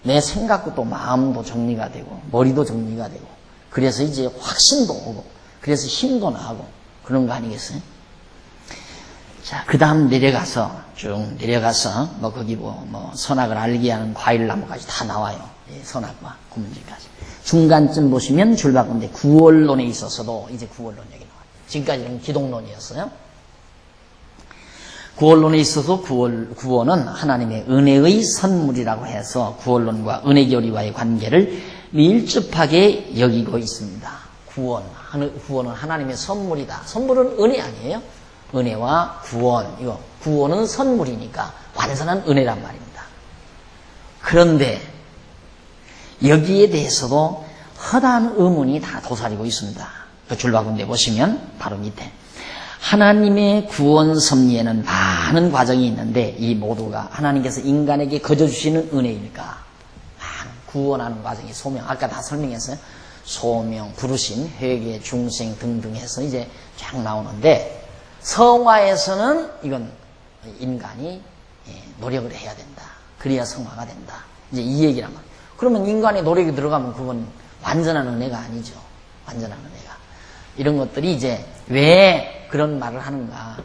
내 생각도 또 마음도 정리가 되고 머리도 정리가 되고 그래서 이제 확신도 오고 그래서 힘도 나고 그런 거 아니겠어요? 자, 그 다음 쭉 내려가서 거기 선악을 알게 하는 과일나무까지 다 나와요. 예, 선악과 구문질까지. 중간쯤 보시면 줄바꾼데 구원론에 있어서도 이제 구원론 얘기 나와요. 지금까지는 기독론이었어요. 구원론에 있어서 구원은 하나님의 은혜의 선물이라고 해서 구원론과 은혜교리와의 관계를 밀접하게 여기고 있습니다. 구원은 하나님의 선물이다. 선물은 은혜 아니에요? 은혜와 구원, 구원은 선물이니까 완전한 은혜란 말입니다. 그런데 여기에 대해서도 허다한 의문이 다 도사리고 있습니다. 그 줄바군데 보시면 바로 밑에 하나님의 구원 섭리에는 많은 과정이 있는데 이 모두가 하나님께서 인간에게 거저주시는 은혜일까? 구원하는 과정이 소명, 아까 다 설명했어요. 소명, 부르심, 회개, 중생 등등 해서 이제 쫙 나오는데 성화에서는 이건 인간이 노력을 해야 된다. 그래야 성화가 된다. 이제 이 얘기란 말이에요. 그러면 인간의 노력이 들어가면 그건 완전한 은혜가 아니죠. 완전한 은혜가. 이런 것들이 이제 왜 그런 말을 하는가?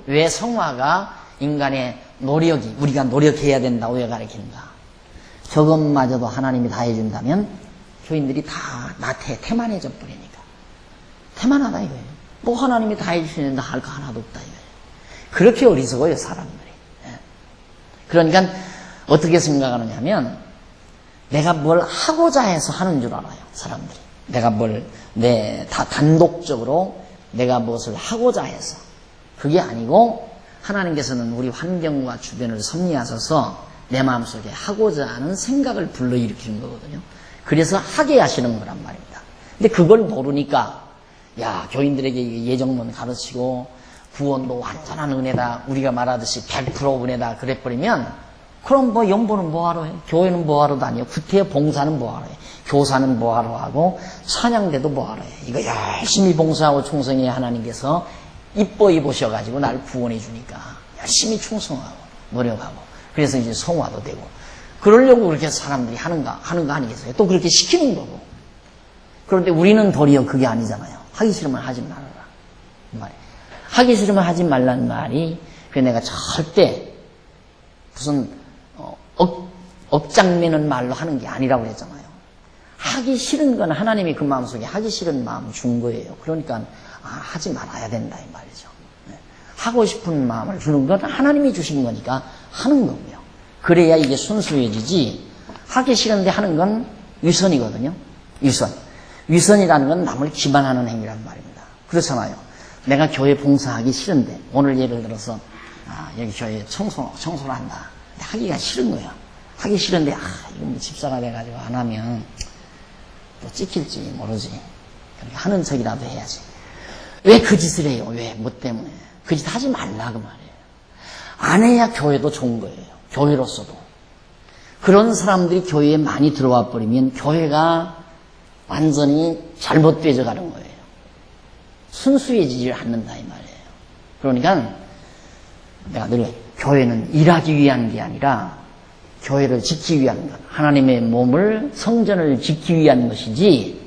왜 성화가 인간의 노력이 우리가 노력해야 된다고 왜 가르치는가? 저것마저도 하나님이 다 해준다면 교인들이 다 태만해져 버리니까. 태만하다 이거예요. 뭐 하나님이 다 해주시는데 할 거 하나도 없다 이거예요. 그렇게 어리석어요 사람들이. 그러니까 어떻게 생각하느냐면 내가 뭘 하고자 해서 하는 줄 알아요 사람들이. 내가 다 단독적으로 내가 무엇을 하고자 해서 그게 아니고 하나님께서는 우리 환경과 주변을 섭리하셔서 내 마음속에 하고자 하는 생각을 불러일으키는 거거든요. 그래서 하게 하시는 거란 말입니다. 근데 그걸 모르니까 교인들에게 예정론 가르치고 구원도 완전한 은혜다. 우리가 말하듯이 100% 은혜다. 그래버리면 그럼 연보는 뭐하러 해? 교회는 뭐하러 다녀? 구태여 봉사는 뭐하러 해? 교사는 뭐하러 하고 찬양대도 뭐하러 해? 이거 열심히 봉사하고 충성해야 하나님께서 이뻐해 보셔가지고 나를 구원해 주니까 열심히 충성하고 노력하고 그래서 이제 성화도 되고 그러려고 그렇게 사람들이 하는 거 아니겠어요? 또 그렇게 시키는 거고. 그런데 우리는 도리어 그게 아니잖아요. 하기 싫으면 하지 말아라. 말이에요. 하기 싫으면 하지 말라는 말이 그래서 내가 절대 무슨 억장매는 말로 하는 게 아니라고 했잖아요. 하기 싫은 건 하나님이 그 마음속에 하기 싫은 마음을 준 거예요. 그러니까 하지 말아야 된다 이 말이죠. 하고 싶은 마음을 주는 건 하나님이 주신 거니까 하는 거고요. 그래야 이게 순수해지지 하기 싫은데 하는 건 위선이거든요. 위선이라는 건 남을 기만하는 행위란 말입니다. 그렇잖아요. 내가 교회 봉사하기 싫은데 오늘 예를 들어서 여기 교회 청소를 한다. 하기가 싫은 거야. 하기 싫은데 이거 집사가 돼가지고 안 하면 또 찍힐지 모르지. 그러니까 하는 척이라도 해야지. 왜 그 짓을 해요? 왜? 뭐 때문에? 그 짓 하지 말라 그 말이에요. 안 해야 교회도 좋은 거예요. 교회로서도. 그런 사람들이 교회에 많이 들어와 버리면 교회가 완전히 잘못되져 가는 거예요. 순수해지지 않는다 이 말이에요. 그러니까 내가 늘 교회는 일하기 위한 게 아니라 교회를 지키기 위한 것, 하나님의 몸을 성전을 지키기 위한 것이지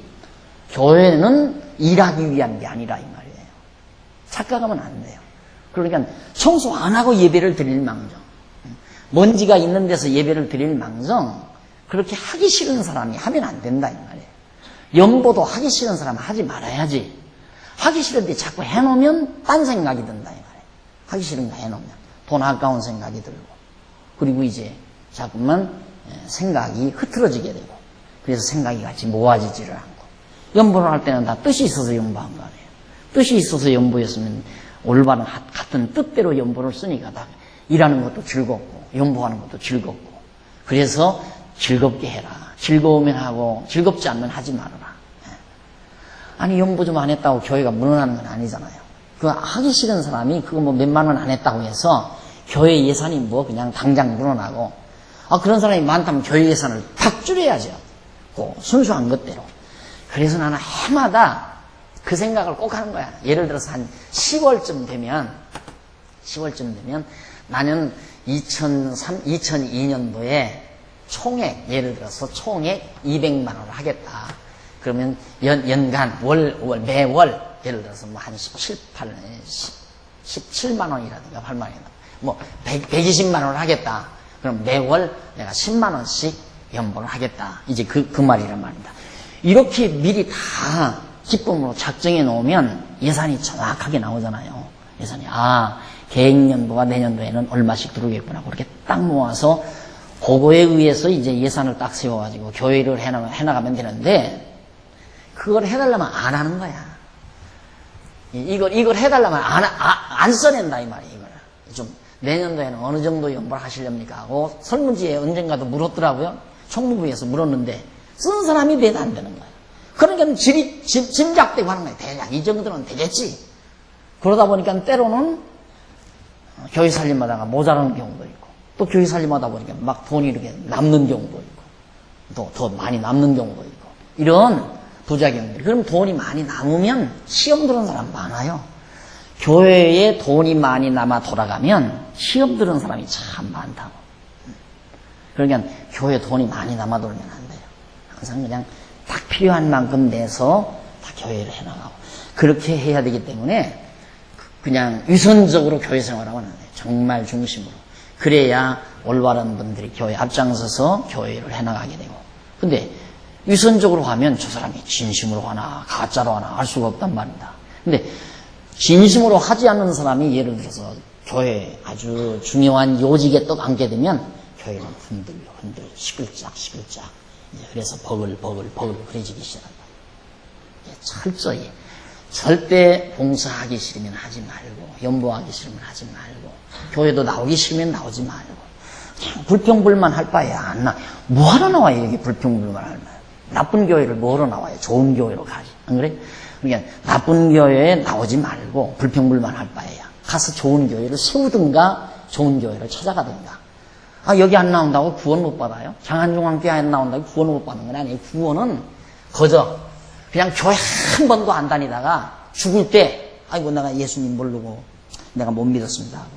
교회는 일하기 위한 게 아니라 이 말이에요. 착각하면 안 돼요. 그러니까 청소 안 하고 예배를 드릴 망정, 먼지가 있는 데서 예배를 드릴 망정, 그렇게 하기 싫은 사람이 하면 안 된다 이 말이에요. 연보도 하기 싫은 사람은 하지 말아야지. 하기 싫은데 자꾸 해놓으면 딴 생각이 든다 이 말이에요. 하기 싫은 거 해놓으면 돈 아까운 생각이 들고, 그리고 이제 자꾸만 생각이 흐트러지게 되고, 그래서 생각이 같이 모아지지를 않고. 연보를 할 때는 다 뜻이 있어서 연보한 거 아니에요. 뜻이 있어서 연보였으면 올바른 같은 뜻대로 연보를 쓰니까 다 일하는 것도 즐겁고 연보하는 것도 즐겁고. 그래서 즐겁게 해라. 즐거우면 하고 즐겁지 않으면 하지 말아라. 아니 연보 좀 안 했다고 교회가 무너나는 건 아니잖아요. 그 하기 싫은 사람이 그거 뭐 몇만 원 안 했다고 해서 교회 예산이 뭐 그냥 당장 무너나고, 그런 사람이 많다면 교회 예산을 팍 줄여야죠. 그 순수한 것대로. 그래서 나는 해마다 그 생각을 꼭 하는 거야. 예를 들어서 한 10월쯤 되면 나는 2002년도에 총액, 예를 들어서 총액 200만 원을 하겠다. 그러면 연간 매월 예를 들어서 뭐 한 17만 원이라든가 8만 원이라든가 뭐 120만 원을 하겠다. 그럼 매월 내가 10만 원씩 연보를 하겠다. 이제 그 말이란 말입니다. 이렇게 미리 다 기쁨으로 작정해 놓으면 예산이 정확하게 나오잖아요. 예산이 계획연도가 내년도에는 얼마씩 들어오겠구나. 그렇게 딱 모아서 그거에 의해서 이제 예산을 딱 세워가지고 교회를 해나가면 되는데, 그걸 해달라면 안 하는 거야. 이걸 해달라면 안 써낸다 이 말이에요. 이걸 좀 내년도에는 어느 정도 연보를 하시렵니까 하고 설문지에 언젠가도 물었더라고요. 총무부에서 물었는데 쓴 사람이 몇 안 되는 거예요. 그러니까 짐작되고 하는 거예요. 대략 이 정도는 되겠지. 그러다 보니까 때로는 교회 살림하다가 모자라는 경우도 있고, 또 교회 살림하다 보니까 막 돈이 이렇게 남는 경우도 있고, 또 더 많이 남는 경우도 있고, 이런 부작용들이. 그럼 돈이 많이 남으면 시험 들은 사람 많아요. 교회에 돈이 많이 남아 돌아가면 시험 들은 사람이 참 많다고. 그러니까 교회에 돈이 많이 남아 돌면 안 돼요. 항상 그냥 딱 필요한 만큼 내서 다 교회를 해나가고, 그렇게 해야 되기 때문에 그냥 유선적으로 교회 생활하면 안 돼요. 정말 중심으로. 그래야 올바른 분들이 교회 앞장서서 교회를 해나가게 되고. 근데 유선적으로 하면 저 사람이 진심으로 하나 가짜로 하나 알 수가 없단 말입니다. 근데 진심으로 하지 않는 사람이 예를 들어서 교회 아주 중요한 요직에 또 앉게 되면 교회는 흔들 시끌짝 그래서 버글 그래지기 시작한다. 철저히 절대 봉사하기 싫으면 하지 말고, 연보하기 싫으면 하지 말고, 교회도 나오기 싫으면 나오지 말고, 그냥 불평불만 할 바에 안 나. 뭐하러 나와요 여기 불평불만 할 바에. 나쁜 교회를 뭐하러 나와요? 좋은 교회로 가지, 안 그래? 그러니까 나쁜 교회에 나오지 말고 불평불만 할 바에야 가서 좋은 교회를 세우든가 좋은 교회를 찾아가든가. 여기 안 나온다고 구원 못 받아요? 장안중앙교회 안 나온다고 구원 못 받는 건 아니에요. 구원은 거저 그냥 교회 한 번도 안 다니다가 죽을 때 아이고 내가 예수님 모르고 내가 못 믿었습니다 하고,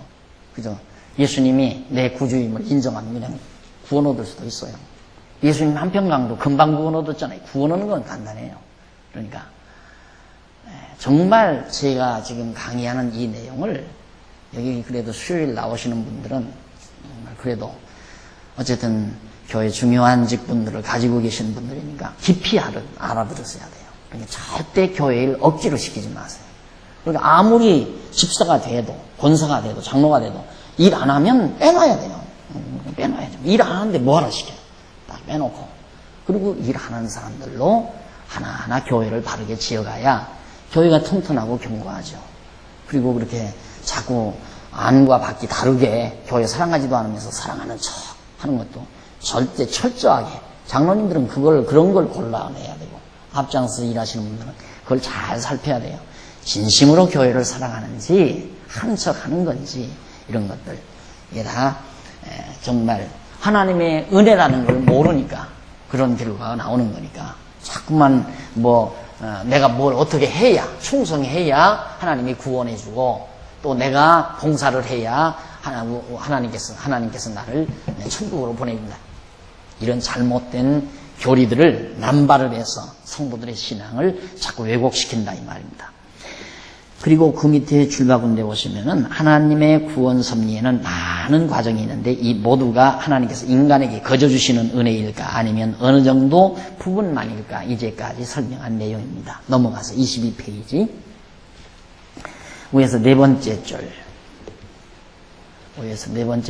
그죠? 예수님이 내 구주임을 인정하면 그냥 구원 얻을 수도 있어요. 예수님 한평강도 금방 구원 얻었잖아요. 구원 얻는 건 간단해요. 그러니까 정말 제가 지금 강의하는 이 내용을 여기 그래도 수요일 나오시는 분들은 그래도 어쨌든 교회 중요한 직분들을 가지고 계신 분들이니까 깊이 알아들으셔야 돼요. 그러니까 절대 교회 일 억지로 시키지 마세요. 그러니까 아무리 집사가 돼도 권사가 돼도 장로가 돼도 일 안 하면 빼놔야 돼요. 빼놔야죠. 일 안 하는데 뭐하러 시켜요. 딱 빼놓고, 그리고 일하는 사람들로 하나하나 교회를 바르게 지어가야 교회가 튼튼하고 견고하죠. 그리고 그렇게 자꾸 안과 밖이 다르게 교회 사랑하지도 않으면서 사랑하는 척 하는 것도 절대 철저하게, 장로님들은 그런 걸 골라내야 되고, 앞장서 일하시는 분들은 그걸 잘 살펴야 돼요. 진심으로 교회를 사랑하는지 한 척 하는 건지 이런 것들, 이게 다 정말 하나님의 은혜라는 걸 모르니까 그런 결과가 나오는 거니까, 자꾸만 내가 뭘 어떻게 해야, 충성해야 하나님이 구원해주고, 또 내가 봉사를 해야 하나님께서 나를 천국으로 보내준다. 이런 잘못된 교리들을 남발을 해서 성도들의 신앙을 자꾸 왜곡시킨다 이 말입니다. 그리고 그 밑에 줄바군데 보시면은 하나님의 구원 섭리에는 많은 과정이 있는데 이 모두가 하나님께서 인간에게 거저 주시는 은혜일까 아니면 어느 정도 부분만일까 이제까지 설명한 내용입니다. 넘어가서 22페이지 위에서 네 번째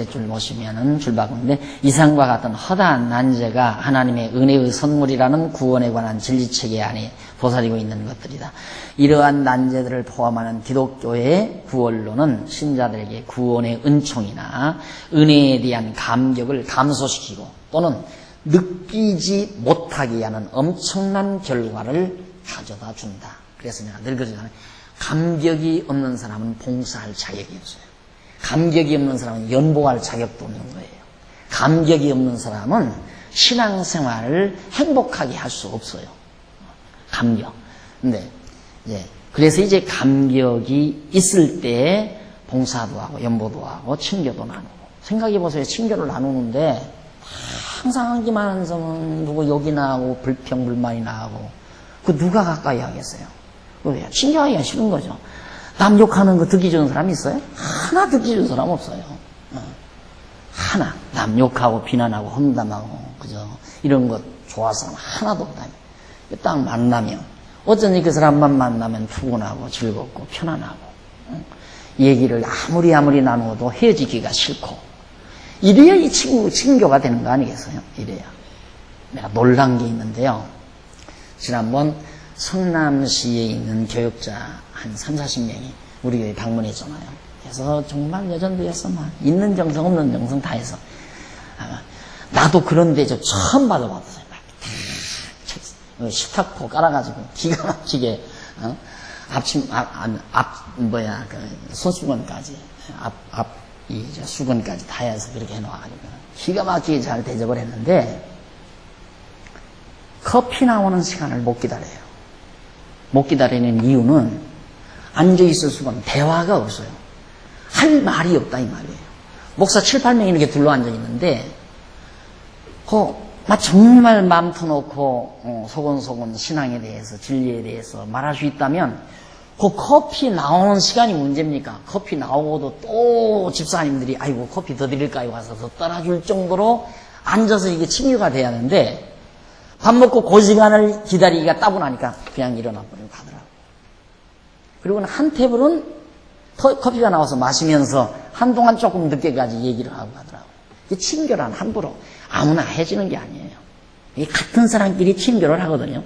줄 보시면은 줄바군데 이상과 같은 허다한 난제가 하나님의 은혜의 선물이라는 구원에 관한 진리체계 안에 보살이고 있는 것들이다. 이러한 난제들을 포함하는 기독교의 구원론은 신자들에게 구원의 은총이나 은혜에 대한 감격을 감소시키고 또는 느끼지 못하게 하는 엄청난 결과를 가져다 준다. 그래서 내가 늘 그러잖아요. 감격이 없는 사람은 봉사할 자격이 없어요. 감격이 없는 사람은 연보할 자격도 없는 거예요. 감격이 없는 사람은 신앙생활을 행복하게 할 수 없어요. 감격. 근데 그래서 이제 감격이 있을 때 봉사도 하고 연보도 하고 친교도 나누고. 생각해 보세요. 친교를 나누는데 항상 하기만 하는 사람은 누구 욕이나 하고 불평불만이나 하고 그 누가 가까이 하겠어요? 친교하기가 싫은 거죠. 남 욕하는 거 듣기 좋은 사람 있어요? 하나 듣기 좋은 사람 없어요. 하나. 남 욕하고 비난하고 험담하고 그죠? 이런 것 좋아하는 사람 하나도 없다며. 딱 만나면 어쩐지 그 사람만 만나면 푸근하고 즐겁고 편안하고 얘기를 아무리 나누어도 헤어지기가 싫고 이래야 이 친교가 되는 거 아니겠어요? 이래야. 내가 놀란 게 있는데요. 지난번 성남시에 있는 교육자 한 30-40명이 우리 교회 방문했잖아요. 그래서 정말 여전도에서 막 있는 정성 없는 정성 다 해서 나도 그런데 저 처음 받아봤어요. 식탁포 깔아가지고 기가 막히게 손수건까지 수건까지 다 해서 그렇게 해놓아가지고 기가 막히게 잘 대접을 했는데 커피 나오는 시간을 못 기다려요. 못 기다리는 이유는 앉아있을 수가 없는 대화가 없어요. 할 말이 없다 이 말이에요. 목사 7-8명이 이렇게 둘러앉아 있는데 정말 마음 터놓고 소곤소곤 신앙에 대해서 진리에 대해서 말할 수 있다면 그 커피 나오는 시간이 문제입니까? 커피 나오고도 또 집사님들이 아이고 커피 더 드릴까요? 와서 더 따라줄 정도로 앉아서 이게 친교가 돼야 하는데 밥 먹고 그 시간을 기다리기가 따분하니까 그냥 일어나 버리고 가더라고. 그리고는 한 테이블은 커피가 나와서 마시면서 한동안 조금 늦게까지 얘기를 하고 가더라고. 이 친교란 함부로 아무나 해지는 게 아니에요. 이 같은 사람끼리 친교를 하거든요.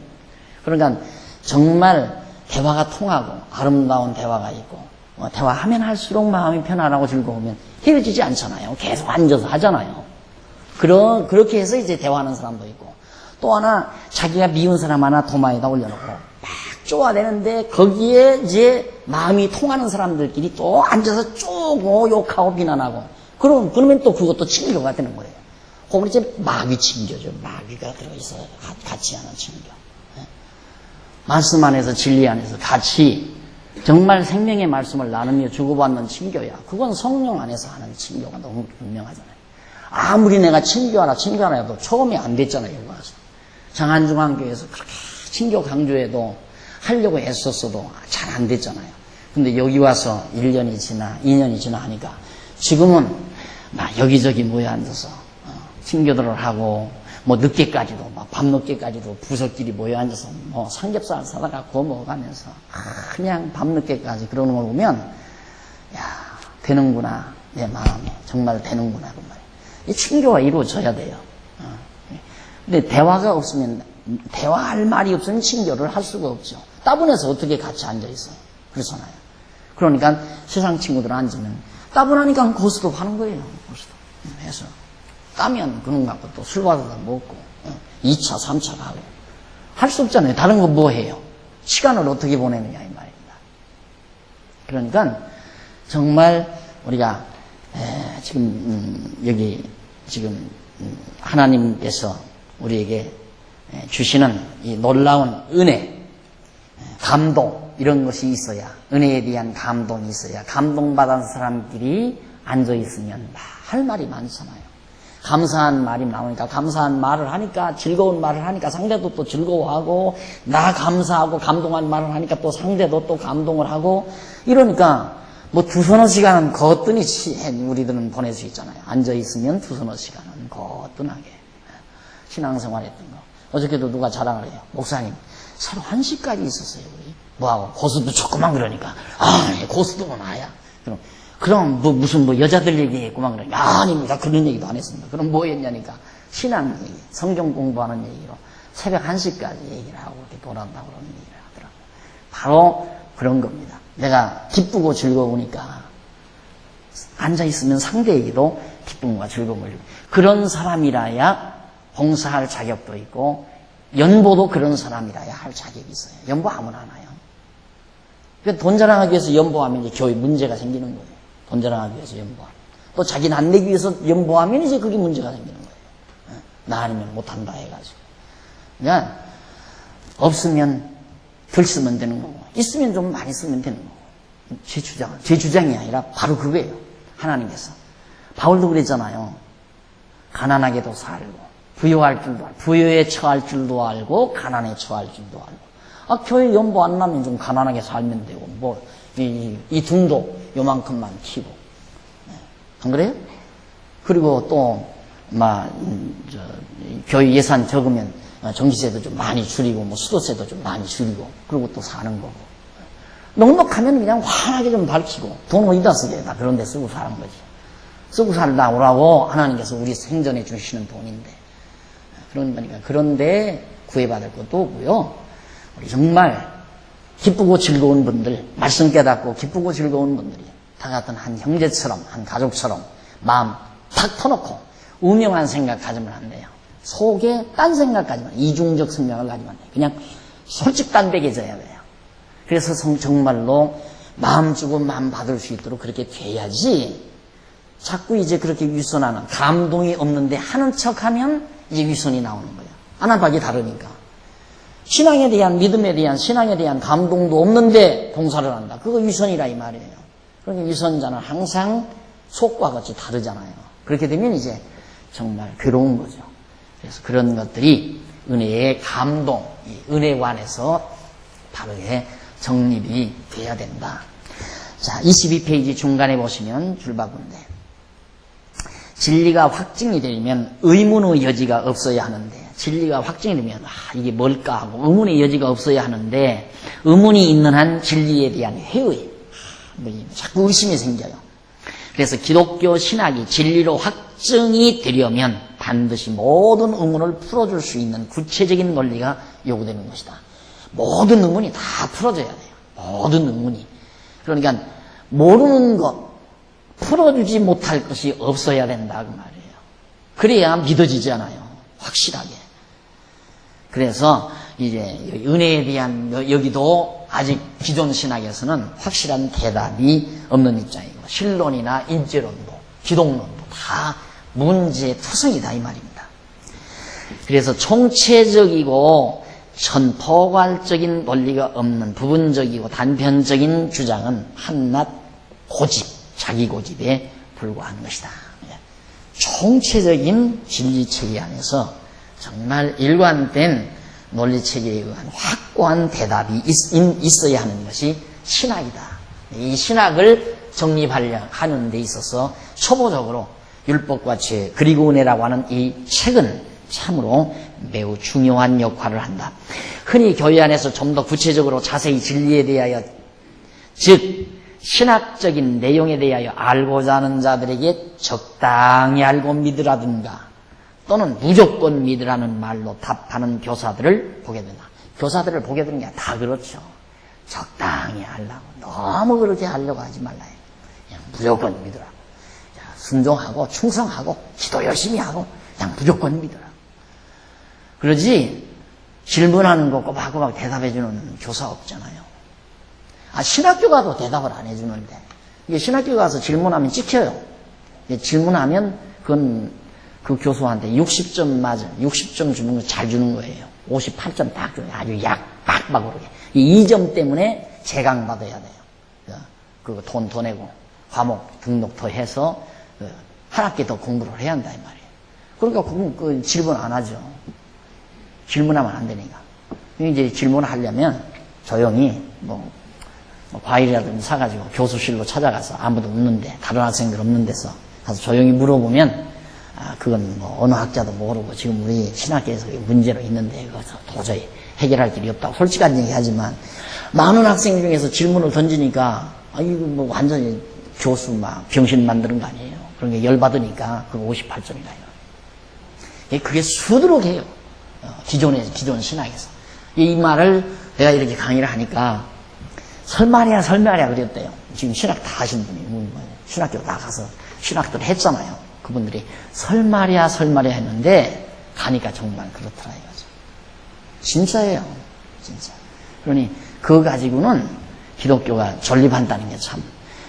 그러니까 정말 대화가 통하고 아름다운 대화가 있고 대화하면 할수록 마음이 편안하고 즐거우면 헤어지지 않잖아요. 계속 앉아서 하잖아요. 그렇게 해서 이제 대화하는 사람도 있고 또 하나 자기가 미운 사람 하나 도마에다 올려놓고 막 쪼아대는데 거기에 이제 마음이 통하는 사람들끼리 또 앉아서 쪼고 욕하고 비난하고 그러면 또 그것도 친교가 되는 거예요. 그걸 이제 마귀 친교죠. 마귀가 들어있어 같이 하는 친교. 말씀 안에서 진리 안에서 같이 정말 생명의 말씀을 나누며 주고받는 친교야. 그건 성령 안에서 하는 친교가 너무 분명하잖아요. 아무리 내가 친교하라 해도 처음에 안 됐잖아요. 여기 와서. 장안중앙교회에서 그렇게 친교 강조해도 하려고 애썼어도 잘 안 됐잖아요. 근데 여기 와서 1년이 지나 2년이 지나 하니까 지금은 막 여기저기 모여 앉아서 친교들을 하고 뭐 늦게까지도 막 밤늦게까지도 부서끼리 모여 앉아서 뭐 삼겹살 사다가 구워 먹어가면서 그냥 밤늦게까지 그러는 걸 보면 야 되는구나 내 마음에 정말 되는구나 그 말이에요. 이 친교가 이루어져야 돼요. 근데 대화가 없으면 대화할 말이 없으면 친교를 할 수가 없죠. 따분해서 어떻게 같이 앉아 있어요? 그렇잖아요. 그러니까 세상 친구들 앉으면 따분하니까 고스톱 하는 거예요. 고스톱 해서 까면 그놈 갖고 또 술 받아서 먹고 2차 3차 가고 할 수 없잖아요. 다른 거 뭐 해요? 시간을 어떻게 보내느냐 이 말입니다. 그러니까 정말 우리가 지금 여기 지금 하나님께서 우리에게 주시는 이 놀라운 은혜, 감동 이런 것이 있어야 은혜에 대한 감동이 있어야 감동받은 사람끼리 앉아있으면 할 말이 많잖아요. 감사한 말이 나오니까 감사한 말을 하니까 즐거운 말을 하니까 상대도 또 즐거워하고 나 감사하고 감동한 말을 하니까 또 상대도 또 감동을 하고 이러니까 뭐 두서너 시간은 거뜬히 우리들은 보낼 수 있잖아요. 앉아있으면 두서너 시간은 거뜬하게 신앙생활 했던 거. 어저께도 누가 자랑을 해요. 목사님 새로 1시까지 있었어요. 우리 뭐하고 고수도 조그만 그러니까 고수도 나야. 그럼 뭐 무슨 뭐 여자들 얘기했구만 그러니까 아닙니다. 그런 얘기도 안 했습니다. 그럼 뭐 했냐니까 신앙 얘기, 성경 공부하는 얘기로 새벽 1시까지 얘기를 하고 이렇게 돌아온다고 그런 얘기를 하더라고요. 바로 그런 겁니다. 내가 기쁘고 즐거우니까 앉아있으면 상대에게도 기쁨과 즐거움을 주고 그런 사람이라야 봉사할 자격도 있고 연보도 그런 사람이라야 할 자격이 있어요. 연보 아무나 하나요. 그러니까 돈 자랑하기 위해서 연보하면 이제 교회 문제가 생기는 거예요. 돈 자랑하기 위해서 연보하면. 또 자기는 안 내기 위해서 연보하면 이제 그게 문제가 생기는 거예요. 나 아니면 못한다 해가지고. 그러니까 없으면 덜 쓰면 되는 거고 있으면 좀 많이 쓰면 되는 거고 제 주장이 아니라 바로 그거예요. 하나님께서 바울도 그랬잖아요. 가난하게도 살고 부유할 줄도 알고 부유에 처할 줄도 알고 가난에 처할 줄도 알고 교회 연보 안 나면 좀 가난하게 살면 되고 뭐 이 등도 요만큼만 키고 안 그래요? 그리고 또 교회 예산 적으면 전기세도 좀 많이 줄이고 뭐 수도세도 좀 많이 줄이고 그리고 또 사는 거고 넉넉하면 그냥 환하게 좀 밝히고 돈 어디다 쓰겠다 그런 데 쓰고 사는 거지. 쓰고 살다 오라고 하나님께서 우리 생전에 주시는 돈인데 그런 거니까 그런데 구애받을 것도 없고요. 우리 정말 기쁘고 즐거운 분들 말씀 깨닫고 기쁘고 즐거운 분들이 다 같은 한 형제처럼 한 가족처럼 마음 탁 터놓고 우명한 생각 가지면 안 돼요. 속에 딴 생각 가지면 이중적 생각을 가지면 안 돼요. 그냥 솔직담백해져야 돼요. 그래서 정말로 마음 주고 마음 받을 수 있도록 그렇게 돼야지 자꾸 이제 그렇게 위선하는 감동이 없는데 하는 척하면 이제 위선이 나오는 거예요. 하나밖에 다르니까. 신앙에 대한 믿음에 대한 신앙에 대한 감동도 없는데 봉사를 한다. 그거 위선이라 이 말이에요. 그러니까 위선자는 항상 속과 같이 다르잖아요. 그렇게 되면 이제 정말 괴로운 거죠. 그래서 그런 것들이 은혜의 감동, 이 은혜관에서 바르게 정립이 돼야 된다. 자, 22페이지 중간에 보시면 줄바구인데 진리가 확증이 되면 의문의 여지가 없어야 하는데 진리가 확증이 되면 이게 뭘까 하고 의문의 여지가 없어야 하는데 의문이 있는 한 진리에 대한 회의 자꾸 의심이 생겨요. 그래서 기독교 신학이 진리로 확증이 되려면 반드시 모든 의문을 풀어줄 수 있는 구체적인 논리가 요구되는 것이다. 모든 의문이 다 풀어져야 돼요. 모든 의문이. 그러니까 모르는 것 풀어주지 못할 것이 없어야 된다 그 말이에요. 그래야 믿어지잖아요. 확실하게. 그래서 이제 은혜에 대한 여기도 아직 기존 신학에서는 확실한 대답이 없는 입장이고 신론이나 인재론도 기독론도 다 문제투성이다 이 말입니다. 그래서 총체적이고 전포괄적인 논리가 없는 부분적이고 단편적인 주장은 한낱 고집, 자기 고집에 불과한 것이다. 총체적인 진리체계 안에서 정말 일관된 논리체계에 의한 확고한 대답이 있어야 하는 것이 신학이다. 이 신학을 정립하는 데 있어서 초보적으로 율법과 죄 그리고 은혜라고 하는 이 책은 참으로 매우 중요한 역할을 한다. 흔히 교회 안에서 좀 더 구체적으로 자세히 진리에 대하여 즉 신학적인 내용에 대하여 알고자 하는 자들에게 적당히 알고 믿으라든가 또는 무조건 믿으라는 말로 답하는 교사들을 보게 된다. 교사들을 보게 되는 게 다 그렇죠. 적당히 하려고 너무 그렇게 하려고 하지 말라요. 그냥 무조건 믿으라고. 순종하고 충성하고 기도 열심히 하고 그냥 무조건 믿으라고. 그러지 질문하는 거 꼬박꼬박 대답해주는 교사 없잖아요. 신학교 가도 대답을 안 해주는데 이게 신학교 가서 질문하면 찍혀요. 질문하면 그건 그 교수한테 60점 맞은 60점 주는 거 잘 주는 거예요. 58점 딱 줘요. 아주 빡빡하게. 이 2점 때문에 재강받아야 돼요. 그거 돈 더 내고 과목 등록 더 해서 한 학기 더 공부를 해야 한다 이 말이에요. 그러니까 그 질문 안 하죠. 질문하면 안 되니까. 이제 질문하려면 조용히 과일이라든지 사가지고 교수실로 찾아가서 아무도 없는데, 다른 학생들 없는 데서 가서 조용히 물어보면, 그건 어느 학자도 모르고 지금 우리 신학계에서 문제로 있는데, 그래서 도저히 해결할 길이 없다고 솔직한 얘기 하지만, 많은 학생 중에서 질문을 던지니까, 이거 완전히 교수 병신 만드는 거 아니에요. 그런 게 열받으니까, 그거 58점이다. 그게 수두룩해요. 기존 신학에서. 이 말을 내가 이렇게 강의를 하니까, 설말이야 그랬대요. 지금 신학 다 하신 분이, 신학교 다 가서 신학들 했잖아요. 그분들이 설말이야 했는데, 가니까 정말 그렇더라 이거죠. 진짜예요. 진짜. 그러니, 그거 가지고는 기독교가 존립한다는 게 참,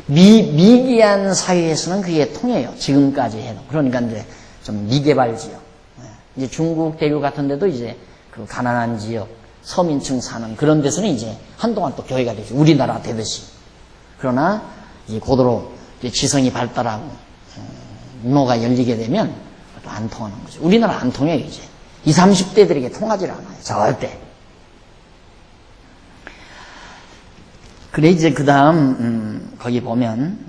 미개한 사회에서는 그게 통해요. 지금까지 해도. 그러니까 이제 좀 미개발 지역. 이제 중국 대륙 같은 데도 이제 그 가난한 지역, 서민층 사는 그런 데서는 이제 한동안 또 교회가 되죠. 우리나라 되듯이. 그러나 이제 고도로 이제 지성이 발달하고, 문호가 열리게 되면 또 안 통하는 거죠. 우리나라 안 통해요, 이제. 20, 30대들에게 통하지 않아요. 절대. 그래, 이제 그 다음, 거기 보면,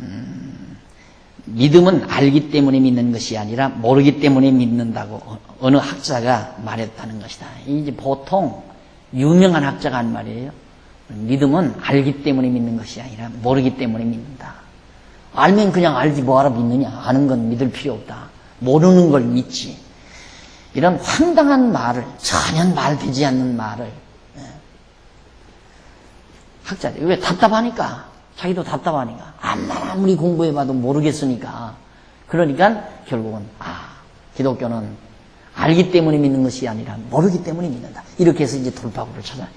믿음은 알기 때문에 믿는 것이 아니라 모르기 때문에 믿는다고 어느 학자가 말했다는 것이다. 이제 보통 유명한 학자가 한 말이에요. 믿음은 알기 때문에 믿는 것이 아니라 모르기 때문에 믿는다. 알면 그냥 알지 뭐하러 믿느냐. 아는 건 믿을 필요 없다. 모르는 걸 믿지. 이런 황당한 말을, 전혀 말되지 않는 말을, 학자들이 왜 답답하니까, 자기도 답답하니까, 아무리 공부해봐도 모르겠으니까, 그러니까 결국은 기독교는 알기 때문에 믿는 것이 아니라 모르기 때문에 믿는다. 이렇게 해서 이제 돌파구를 찾아요.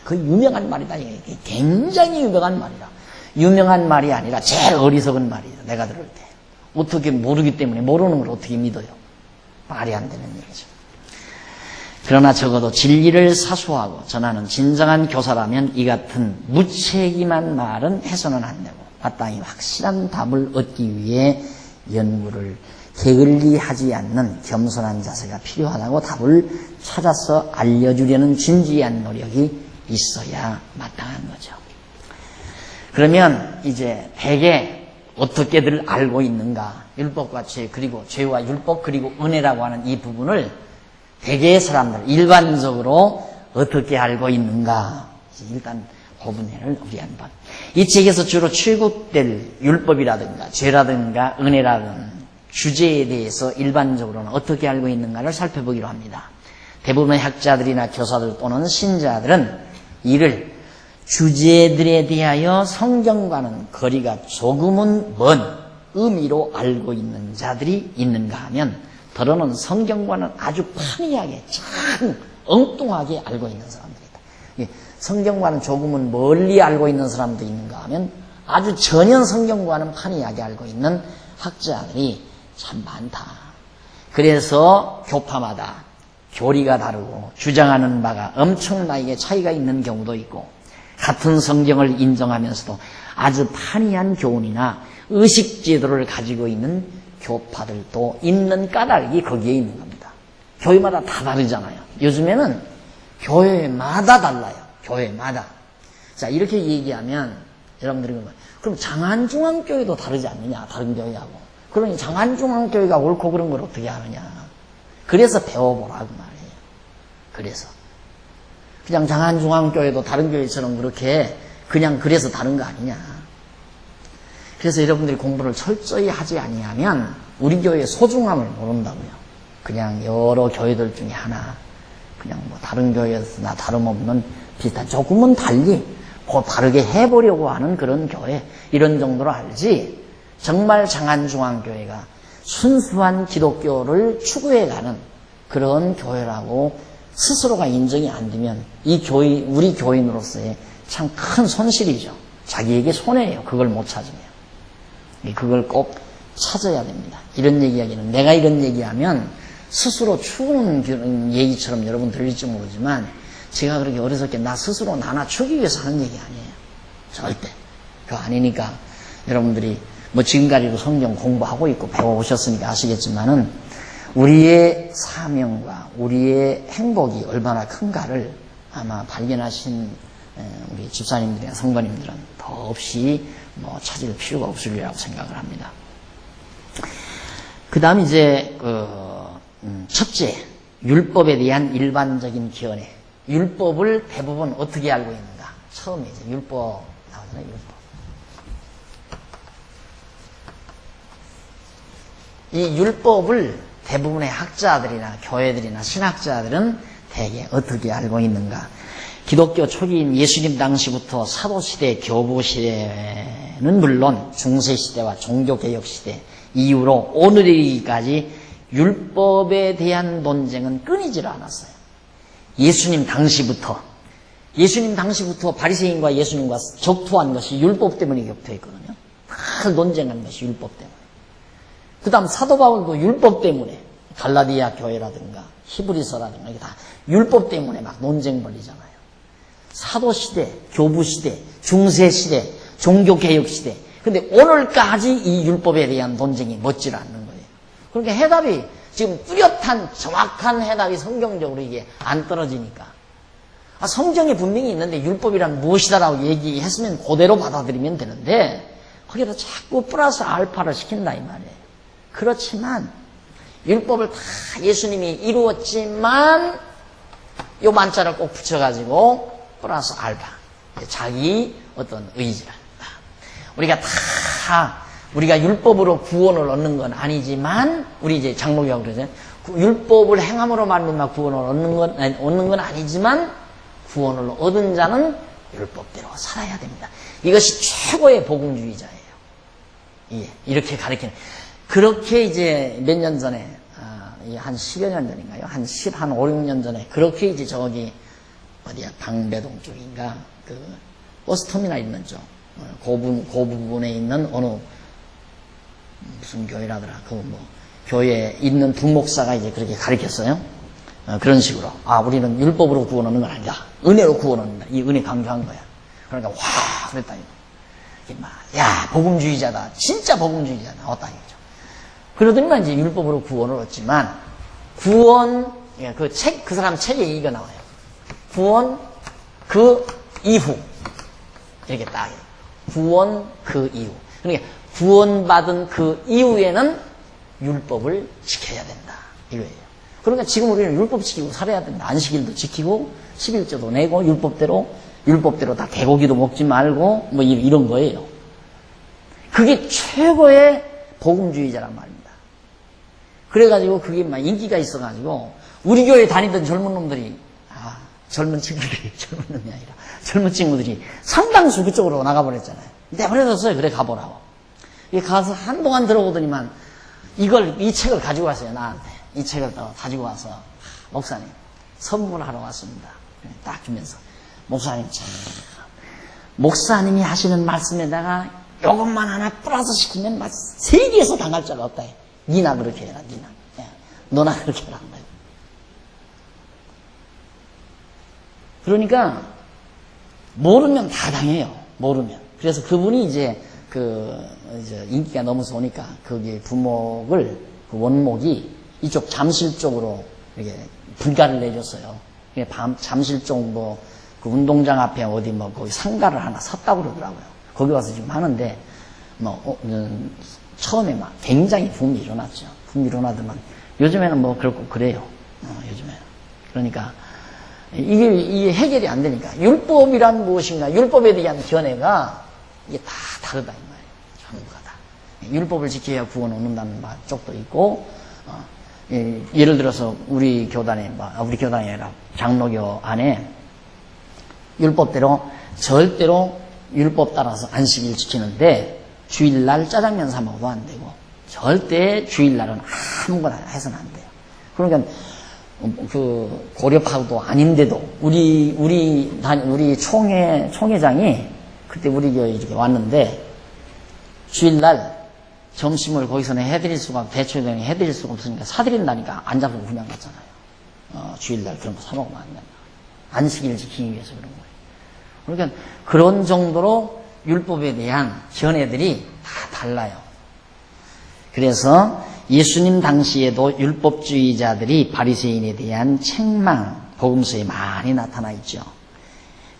그 유명한 말이다. 이게 굉장히 유명한 말이다. 유명한 말이 아니라 제일 어리석은 말이죠. 내가 들을 때. 어떻게 모르기 때문에, 모르는 걸 어떻게 믿어요? 말이 안 되는 얘기죠. 그러나 적어도 진리를 사수하고 전하는 진정한 교사라면 이 같은 무책임한 말은 해서는 안 되고, 마땅히 확실한 답을 얻기 위해 연구를 게을리하지 않는 겸손한 자세가 필요하다고 답을 찾아서 알려주려는 진지한 노력이 있어야 마땅한 거죠. 그러면 이제 대개 어떻게들 알고 있는가? 율법과 죄, 그리고 죄와 율법, 그리고 은혜라고 하는 이 부분을 대개의 사람들, 일반적으로 어떻게 알고 있는가? 일단 그 부분을 우리 한번. 이 책에서 주로 취급될 율법이라든가 죄라든가 은혜라든가 주제에 대해서 일반적으로는 어떻게 알고 있는가를 살펴보기로 합니다. 대부분의 학자들이나 교사들 또는 신자들은 이를 주제들에 대하여 성경과는 거리가 조금은 먼 의미로 알고 있는 자들이 있는가 하면, 더러는 성경과는 아주 판이하게 참 엉뚱하게 알고 있는 사람들이다. 성경과는 조금은 멀리 알고 있는 사람도 있는가 하면 아주 전혀 성경과는 판이하게 알고 있는 학자들이 참 많다. 그래서 교파마다 교리가 다르고 주장하는 바가 엄청나게 차이가 있는 경우도 있고, 같은 성경을 인정하면서도 아주 판이한 교훈이나 의식제도를 가지고 있는 교파들도 있는 까닭이 거기에 있는 겁니다. 교회마다 다 다르잖아요. 요즘에는 교회마다 달라요. 교회마다. 자, 이렇게 얘기하면 여러분들이 그럼 장안중앙교회도 다르지 않느냐, 다른 교회하고. 그러니 장안중앙교회가 옳고 그런 걸 어떻게 하느냐. 그래서 배워보라고 말이에요. 그래서 그냥 장안중앙교회도 다른 교회처럼 그렇게 그냥 그래서 다른 거 아니냐. 그래서 여러분들이 공부를 철저히 하지 아니하면 우리 교회의 소중함을 모른다고요. 그냥 여러 교회들 중에 하나, 그냥 뭐 다른 교회에서나 다름없는 비슷한, 조금은 달리 다르게 해보려고 하는 그런 교회, 이런 정도로 알지, 정말 장안중앙교회가 순수한 기독교를 추구해가는 그런 교회라고 스스로가 인정이 안 되면 이 교회, 우리 교인으로서의 참 큰 손실이죠. 자기에게 손해예요. 그걸 못 찾으면. 그걸 꼭 찾아야 됩니다. 이런 얘기하기는, 내가 이런 얘기하면 스스로 추구는 그런 얘기처럼 여러분 들릴지 모르지만, 제가 그렇게 어리석게 나 스스로 나나 추기 위해서 하는 얘기 아니에요. 절대. 그거 아니니까 여러분들이 뭐 지금까지도 성경 공부하고 있고 배워오셨으니까 아시겠지만은, 우리의 사명과 우리의 행복이 얼마나 큰가를 아마 발견하신 우리 집사님들이나 성도님들은 더없이 찾을 필요가 없으리라고 생각을 합니다. 그 다음 이제 첫째, 율법에 대한 일반적인 견해. 율법을 대부분 어떻게 알고 있는가? 처음에 이제 율법 나오잖아요. 율법. 이 율법을 대부분의 학자들이나 교회들이나 신학자들은 대개 어떻게 알고 있는가? 기독교 초기인 예수님 당시부터 사도시대, 교부시대는 물론 중세시대와 종교개혁시대 이후로 오늘에 이르기까지 율법에 대한 논쟁은 끊이질 않았어요. 예수님 당시부터 바리새인과 예수님과 격투한 것이 율법 때문에 격투했거든요. 다 논쟁한 것이 율법 때문에. 그 다음 사도 바울도 율법 때문에 갈라디아 교회라든가 히브리서라든가 이게 다 율법 때문에 막 논쟁 벌이잖아요. 사도시대, 교부시대, 중세시대, 종교개혁시대. 근데 오늘까지 이 율법에 대한 논쟁이 멎질 않는 거예요. 그러니까 해답이 지금 뚜렷한 정확한 해답이 성경적으로 이게 안 떨어지니까. 성경에 분명히 있는데 율법이란 무엇이다라고 얘기했으면 그대로 받아들이면 되는데 거기다 자꾸 플러스 알파를 시킨다 이 말이에요. 그렇지만 율법을 다 예수님이 이루었지만 요 만자를 꼭 붙여가지고 플러스 알파 자기 어떤 의지라. 우리가 율법으로 구원을 얻는 건 아니지만 우리 이제 장로교가 그러잖아요. 율법을 행함으로 말미암아 구원을 얻는 건 아니지만 구원을 얻은 자는 율법대로 살아야 됩니다. 이것이 최고의 복음주의자예요. 예, 이렇게 가르치는. 그렇게 이제 몇 년 전에 한 10여 년 전인가요? 한 5, 6년 전에 그렇게 이제 저기 어디야 방배동 쪽인가 그 버스터미널 있는 쪽 그 부분에 있는 어느 무슨 교회라더라. 교회에 있는 부목사가 이제 그렇게 가르쳤어요. 그런 식으로. 우리는 율법으로 구원 얻는 건 아니다. 은혜로 구원 얻는다. 이 은혜 강조한 거야. 그러니까, 그랬다, 이거. 야, 복음주의자다. 진짜 복음주의자다. 나왔다, 이거죠. 그러더니만 이제 율법으로 구원을 얻지만, 그 사람 책에 이거 나와요. 구원, 그 이후. 이렇게 딱. 구원, 그 이후. 그러니까, 구원받은 그 이후에는 율법을 지켜야 된다. 이거예요. 그러니까 지금 우리는 율법 지키고 살아야 된다. 안식일도 지키고 11조도 내고 율법대로 다 개고기도 먹지 말고 이런 거예요. 그게 최고의 복음주의자란 말입니다. 그래가지고 그게 막 인기가 있어가지고 우리 교회 다니던 젊은 놈들이 젊은 친구들이 상당수 그쪽으로 나가버렸잖아요. 내가 그래줬어요. 그래 가보라고. 가서 한동안 들어보더니만 이 책을 가지고 왔어요. 나한테. 이 책을 가지고 와서 목사님 선물하러 왔습니다. 딱 주면서 목사님 참 목사님이 하시는 말씀에다가 이것만 하나 플러스 시키면 세계에서 당할 자가 없다. 니나 그렇게 해라. 니나. 너나 그렇게 해라. 그러니까 모르면 다 당해요. 모르면. 그래서 그분이 이제 인기가 너무 좋으니까 거기에 원목이 이쪽 잠실 쪽으로 이렇게 분가를 내줬어요. 잠실 쪽 그 운동장 앞에 어디 거기 상가를 하나 샀다고 그러더라고요. 거기 와서 지금 하는데 처음에 막 굉장히 붐이 일어났죠. 붐이 일어나더만 요즘에는 그렇고 그래요. 요즘에는. 그러니까 이게 해결이 안 되니까 율법이란 무엇인가? 율법에 대한 견해가 이게 다 다르다 이 말이에요. 전부가 다. 율법을 지켜야 구원 얻는다는 쪽도 있고 예를 들어서 우리 교단이 아니라 장로교 안에 율법대로 절대로 율법 따라서 안식일 지키는데 주일날 짜장면 사 먹어도 안 되고 절대 주일날은 아무거나 해서는 안 돼요. 그러니까 고려파도 아닌데도 우리 총회장이 그때 우리 교회 이렇게 왔는데 주일날 점심을 거기서는 대초회장이 해드릴 수가 없으니까 사드린다니까 안 잡고 그냥 갔잖아요. 주일날 그런 거 사 먹으면 안 된다. 안식일을 지키기 위해서 그런 거예요. 그러니까 그런 정도로 율법에 대한 견해들이 다 달라요. 그래서 예수님 당시에도 율법주의자들이 바리새인에 대한 책망, 복음서에 많이 나타나 있죠.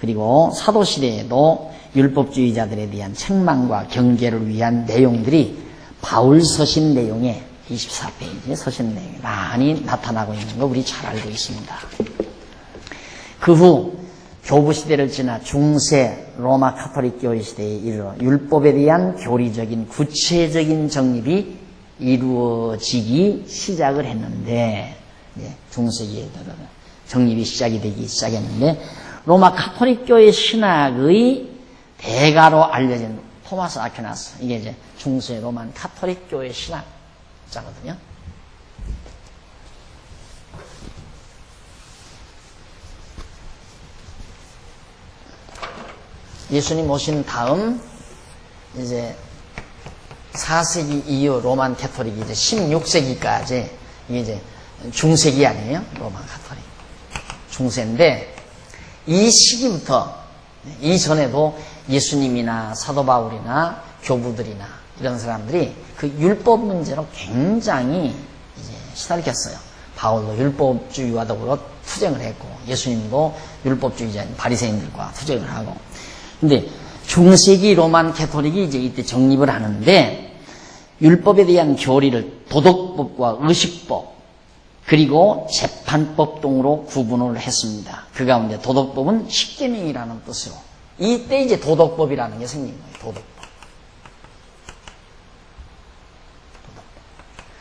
그리고 사도시대에도 율법주의자들에 대한 책망과 경계를 위한 내용들이 바울 서신 내용에 24페이지의 서신 내용에 많이 나타나고 있는 거 우리 잘 알고 있습니다. 그 후 교부 시대를 지나 중세 로마 카톨릭 교회 시대에 이르러 율법에 대한 교리적인 구체적인 정립이 이루어지기 시작을 했는데, 중세기에 정립이 시작이 되기 시작했는데, 로마 카톨릭 교회 신학의 대가로 알려진 토마스 아퀴나스, 이게 이제 중세 로마 카톨릭 교회 신학자거든요. 예수님 오신 다음 이제 4세기 이후 로만 캐토릭이 이제 16세기까지 이게 이제 중세기 아니에요? 로만 카톨릭 중세인데, 이 시기부터 이전에도 예수님이나 사도 바울이나 교부들이나 이런 사람들이 그 율법 문제로 굉장히 이제 시달렸어요. 바울도 율법주의와 더불어 투쟁을 했고, 예수님도 율법주의자인 바리새인들과 투쟁을 하고. 근데 중세기 로만 캐토릭이 이제 이때 정립을 하는데, 율법에 대한 교리를 도덕법과 의식법 그리고 재판법 등으로 구분을 했습니다. 그 가운데 도덕법은 십계명이라는 뜻으로, 이때 이제 도덕법이라는 게 생긴 거예요. 도덕법.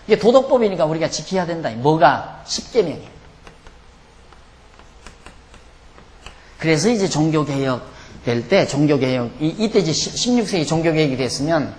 이게 도덕법이니까 우리가 지켜야 된다. 뭐가? 십계명이에요. 그래서 이제 종교개혁 될 때, 종교개혁, 이때 이제 16세기 종교개혁이 됐으면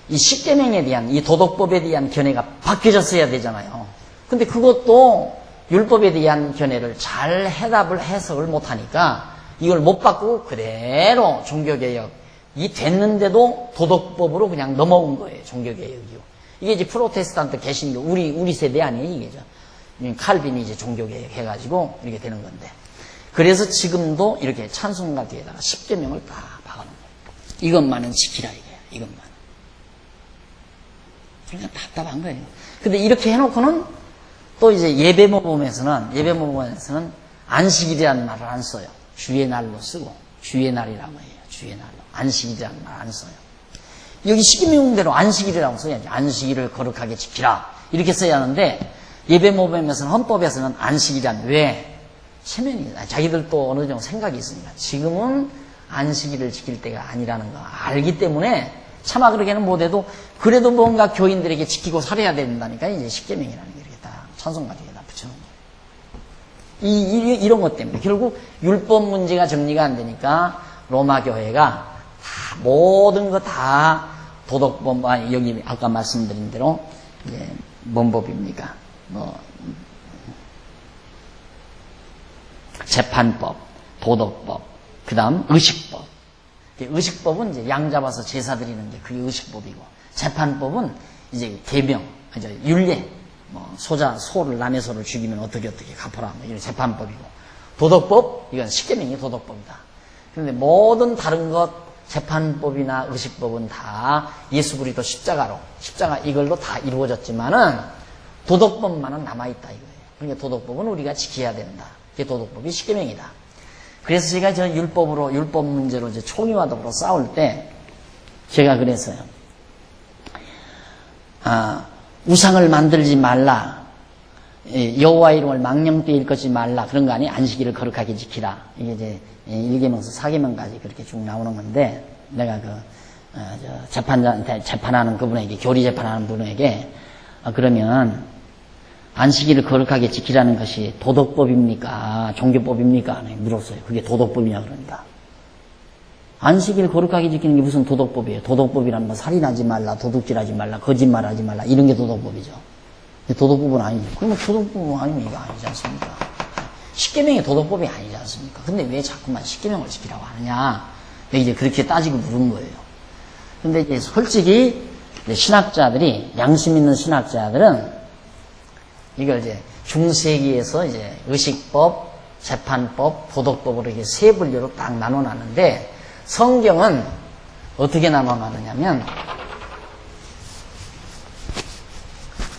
이 십계명에 대한, 이 도덕법에 대한 견해가 바뀌어졌어야 되잖아요. 근데 그것도 율법에 대한 견해를 잘 해석을 못하니까 이걸 못 바꾸고 그대로 종교개혁이 됐는데도 도덕법으로 그냥 넘어온 거예요. 종교개혁이요. 이게 이제 프로테스탄트 개신교, 우리 세대 아니에요, 이게죠. 칼빈이 이제 종교개혁 해가지고 이렇게 되는 건데. 그래서 지금도 이렇게 찬송가 뒤에다가 십계명을 다 박아놓은 거예요. 이것만은 지키라, 이거예요. 이것만. 그냥 답답한 거예요. 근데 이렇게 해놓고는 또 이제 예배모범에서는 안식일이라는 말을 안 써요. 주의 날로 쓰고, 주의 날이라고 해요. 주의 날로. 안식일이라는 말 안 써요. 여기 십계명대로 안식일이라고 써야지. 안식일을 거룩하게 지키라. 이렇게 써야 하는데, 예배모범에서는, 헌법에서는 안식일이란 왜? 체면이다. 자기들도 어느 정도 생각이 있습니다. 지금은 안식일을 지킬 때가 아니라는 거 알기 때문에 차마 그렇게는 못해도 그래도 뭔가 교인들에게 지키고 살아야 된다니까 이제 십계명이라는 게 이렇게 다 찬송가 뒤에다 붙여놓은 거예요. 이런 것 때문에 결국 율법 문제가 정리가 안 되니까 로마 교회가 다 모든 거 다 도덕법, 여기 아까 말씀드린 대로 이제 뭔 법입니까? 재판법, 도덕법, 그 다음 의식법. 의식법은 이제 양 잡아서 제사 드리는 게 그게 의식법이고, 재판법은 이제 계명, 이제 율례, 소를 남의 소를 죽이면 어떻게 갚아라, 이런 재판법이고, 도덕법, 이건 십계명이 도덕법이다. 그런데 모든 다른 것, 재판법이나 의식법은 다 예수 그리스도 십자가 이걸로 다 이루어졌지만은 도덕법만은 남아있다 이거예요. 그러니까 도덕법은 우리가 지켜야 된다. 그게 도덕법이 십계명이다. 그래서 제가 율법 문제로 이제 총의와 더불어 싸울 때 제가 그랬어요. 우상을 만들지 말라. 여호와 이름을 망령되이 일컫지 말라. 그런 거 아니? 안식일을 거룩하게 지키라. 이게 이제 1계명에서 4계명까지 그렇게 쭉 나오는 건데, 내가 재판하는 그분에게, 교리 재판하는 분에게, 그러면 안식일을 거룩하게 지키라는 것이 도덕법입니까? 종교법입니까? 물었어요. 그게 도덕법이냐 그러니까. 안식일 거룩하게 지키는 게 무슨 도덕법이에요? 도덕법이란 뭐 살인하지 말라, 도둑질하지 말라, 거짓말하지 말라, 이런 게 도덕법이죠. 도덕법은 아니죠. 그러면 도덕법은 아니면 이거 아니지 않습니까? 십계명이 도덕법이 아니지 않습니까? 근데 왜 자꾸만 십계명을 지키라고 하느냐? 이제 그렇게 따지고 물은 거예요. 근데 이제 솔직히 신학자들이, 양심 있는 신학자들은 이걸 이제 중세기에서 이제 의식법, 재판법, 도덕법으로 이렇게 세 분류로 딱 나눠놨는데, 성경은 어떻게 나눠놨느냐면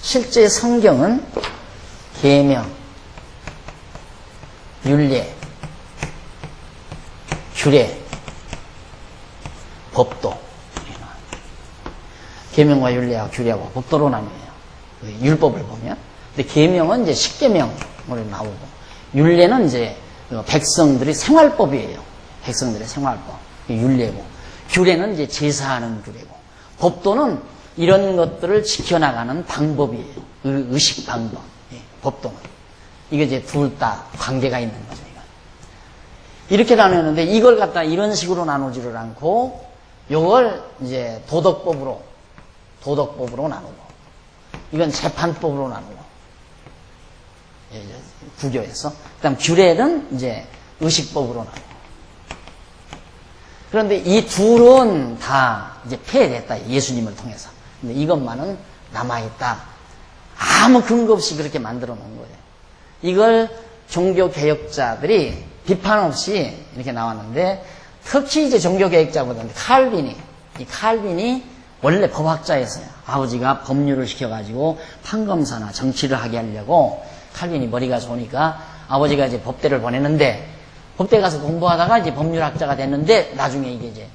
실제 성경은 계명, 율례, 규례, 법도. 계명과 율례와 규례하고 법도로 나뉘어요. 율법을 보면. 근데 계명은 이제 십계명으로 나오고, 율례는 이제 백성들의 생활법이에요. 백성들의 생활법. 율례고, 규례는 이제 제사하는 규례고, 법도는 이런 것들을 지켜나가는 방법이에요. 의식 방법. 예, 법도는. 이게 이제 둘 다 관계가 있는 거죠. 이렇게 나누는데 이걸 갖다 이런 식으로 나누지를 않고, 이걸 이제 도덕법으로 나누고, 이건 재판법으로 나누고, 예, 구교에서. 그 다음 규례는 이제 의식법으로 나누고. 그런데 이 둘은 다 이제 폐해됐다. 예수님을 통해서. 근데 이것만은 남아있다. 아무 근거 없이 그렇게 만들어 놓은 거예요. 이걸 종교개혁자들이 비판 없이 이렇게 나왔는데, 특히 이제 종교개혁자보다는 칼빈이 원래 법학자였어요. 아버지가 법률을 시켜가지고 판검사나 정치를 하게 하려고, 칼빈이 머리가 좋으니까 아버지가 이제 법대를 보냈는데, 법대 가서 공부하다가 이제 법률학자가 됐는데, 나중에 이제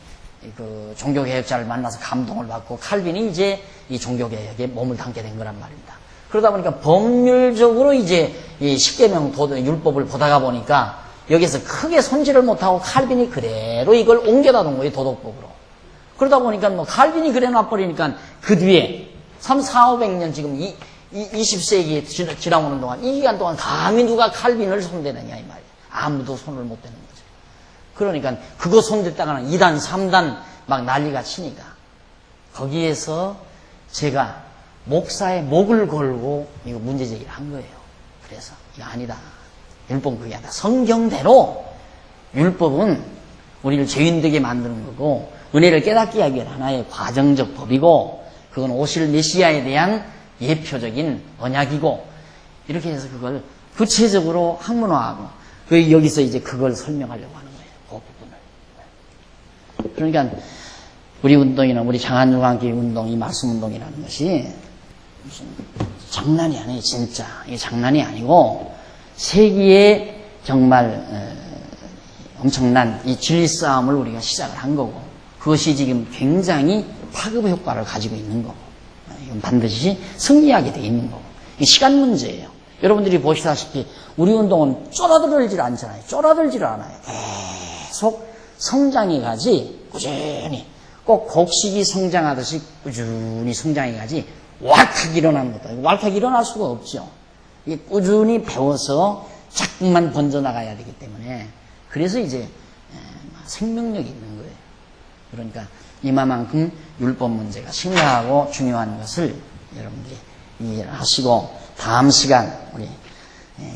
그 종교개혁자를 만나서 감동을 받고, 칼빈이 이제 이 종교개혁에 몸을 담게 된 거란 말입니다. 그러다 보니까 법률적으로 이제 이 십계명 율법을 보다가 보니까 여기서 크게 손질을 못하고 칼빈이 그대로 이걸 옮겨다 놓은 거예요, 도덕법으로. 그러다 보니까 뭐 칼빈이 그래 놔버리니까 그 뒤에 400~500년 지금 20세기 지나오는 동안, 이 기간 동안 감히 누가 칼빈을 손대느냐 이 말이에요. 아무도 손을 못 대는 거죠. 그러니까 그거 손댔다가는 2단, 3단 막 난리가 치니까, 거기에서 제가 목사의 목을 걸고 이거 문제제기를 한 거예요. 그래서 이거 아니다. 율법은 그게 아니다. 성경대로 율법은 우리를 죄인되게 만드는 거고, 은혜를 깨닫게 하기 위한 하나의 과정적 법이고, 그건 오실 메시아에 대한 예표적인 언약이고, 이렇게 해서 그걸 구체적으로 학문화하고, 여기서 이제 그걸 설명하려고 하는 거예요. 그 부분을. 그러니까 우리 운동이나 우리 장안유광교회 운동, 이 말씀 운동이라는 것이 무슨 장난이 아니에요. 진짜 이게 장난이 아니고, 세기에 정말 엄청난 이 진리 싸움을 우리가 시작을 한 거고, 그것이 지금 굉장히 파급 효과를 가지고 있는 거고, 이건 반드시 승리하게 돼 있는 거고, 이게 시간 문제예요. 여러분들이 보시다시피 우리 운동은 쫄아들지를 않잖아요. 쫄아들지를 않아요. 계속 성장해 가지, 꾸준히. 꼭 곡식이 성장하듯이 꾸준히 성장해 가지, 왈칵 일어나는 것도, 왈칵 일어날 수가 없죠. 이게 꾸준히 배워서 자꾸만 번져나가야 되기 때문에, 그래서 이제 생명력이 있는 거예요. 그러니까 이만큼 율법 문제가 심각하고 중요한 것을 여러분들이 이해를 하시고, 다음 시간 우리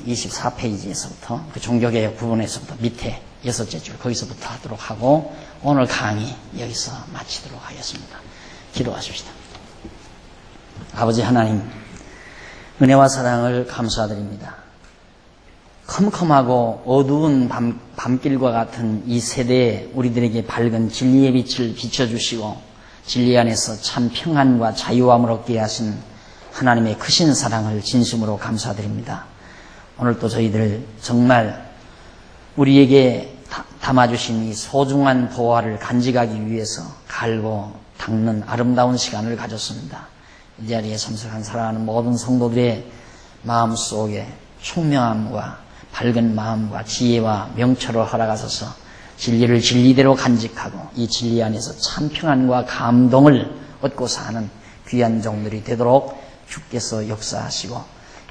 24페이지에서부터 그 종교개혁 부분에서부터 밑에 6째 줄 거기서부터 하도록 하고, 오늘 강의 여기서 마치도록 하겠습니다. 기도하십시다. 아버지 하나님, 은혜와 사랑을 감사드립니다. 컴컴하고 어두운 밤길과 같은 이 세대에 우리들에게 밝은 진리의 빛을 비춰주시고, 진리 안에서 참 평안과 자유함을 얻게 하신 하나님의 크신 사랑을 진심으로 감사드립니다. 오늘 또 저희들 정말 우리에게 담아주신 이 소중한 보화를 간직하기 위해서 갈고 닦는 아름다운 시간을 가졌습니다. 이 자리에 참석한 사랑하는 모든 성도들의 마음속에 총명함과 밝은 마음과 지혜와 명철을 허락하소서, 진리를 진리대로 간직하고 이 진리 안에서 참 평안과 감동을 얻고 사는 귀한 종들이 되도록 주께서 역사하시고,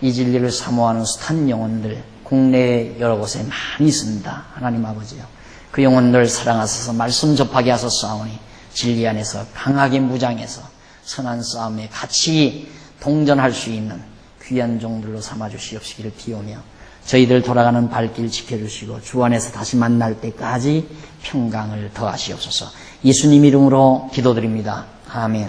이 진리를 사모하는 숱한 영혼들 국내 여러 곳에 많이 있습니다. 하나님 아버지요, 그 영혼들 사랑하소서 말씀 접하게 하소서하오니, 진리 안에서 강하게 무장해서 선한 싸움에 같이 동전할 수 있는 귀한 종들로 삼아주시옵시기를 비오며, 저희들 돌아가는 발길 지켜주시고 주 안에서 다시 만날 때까지 평강을 더하시옵소서. 예수님 이름으로 기도드립니다. 아멘.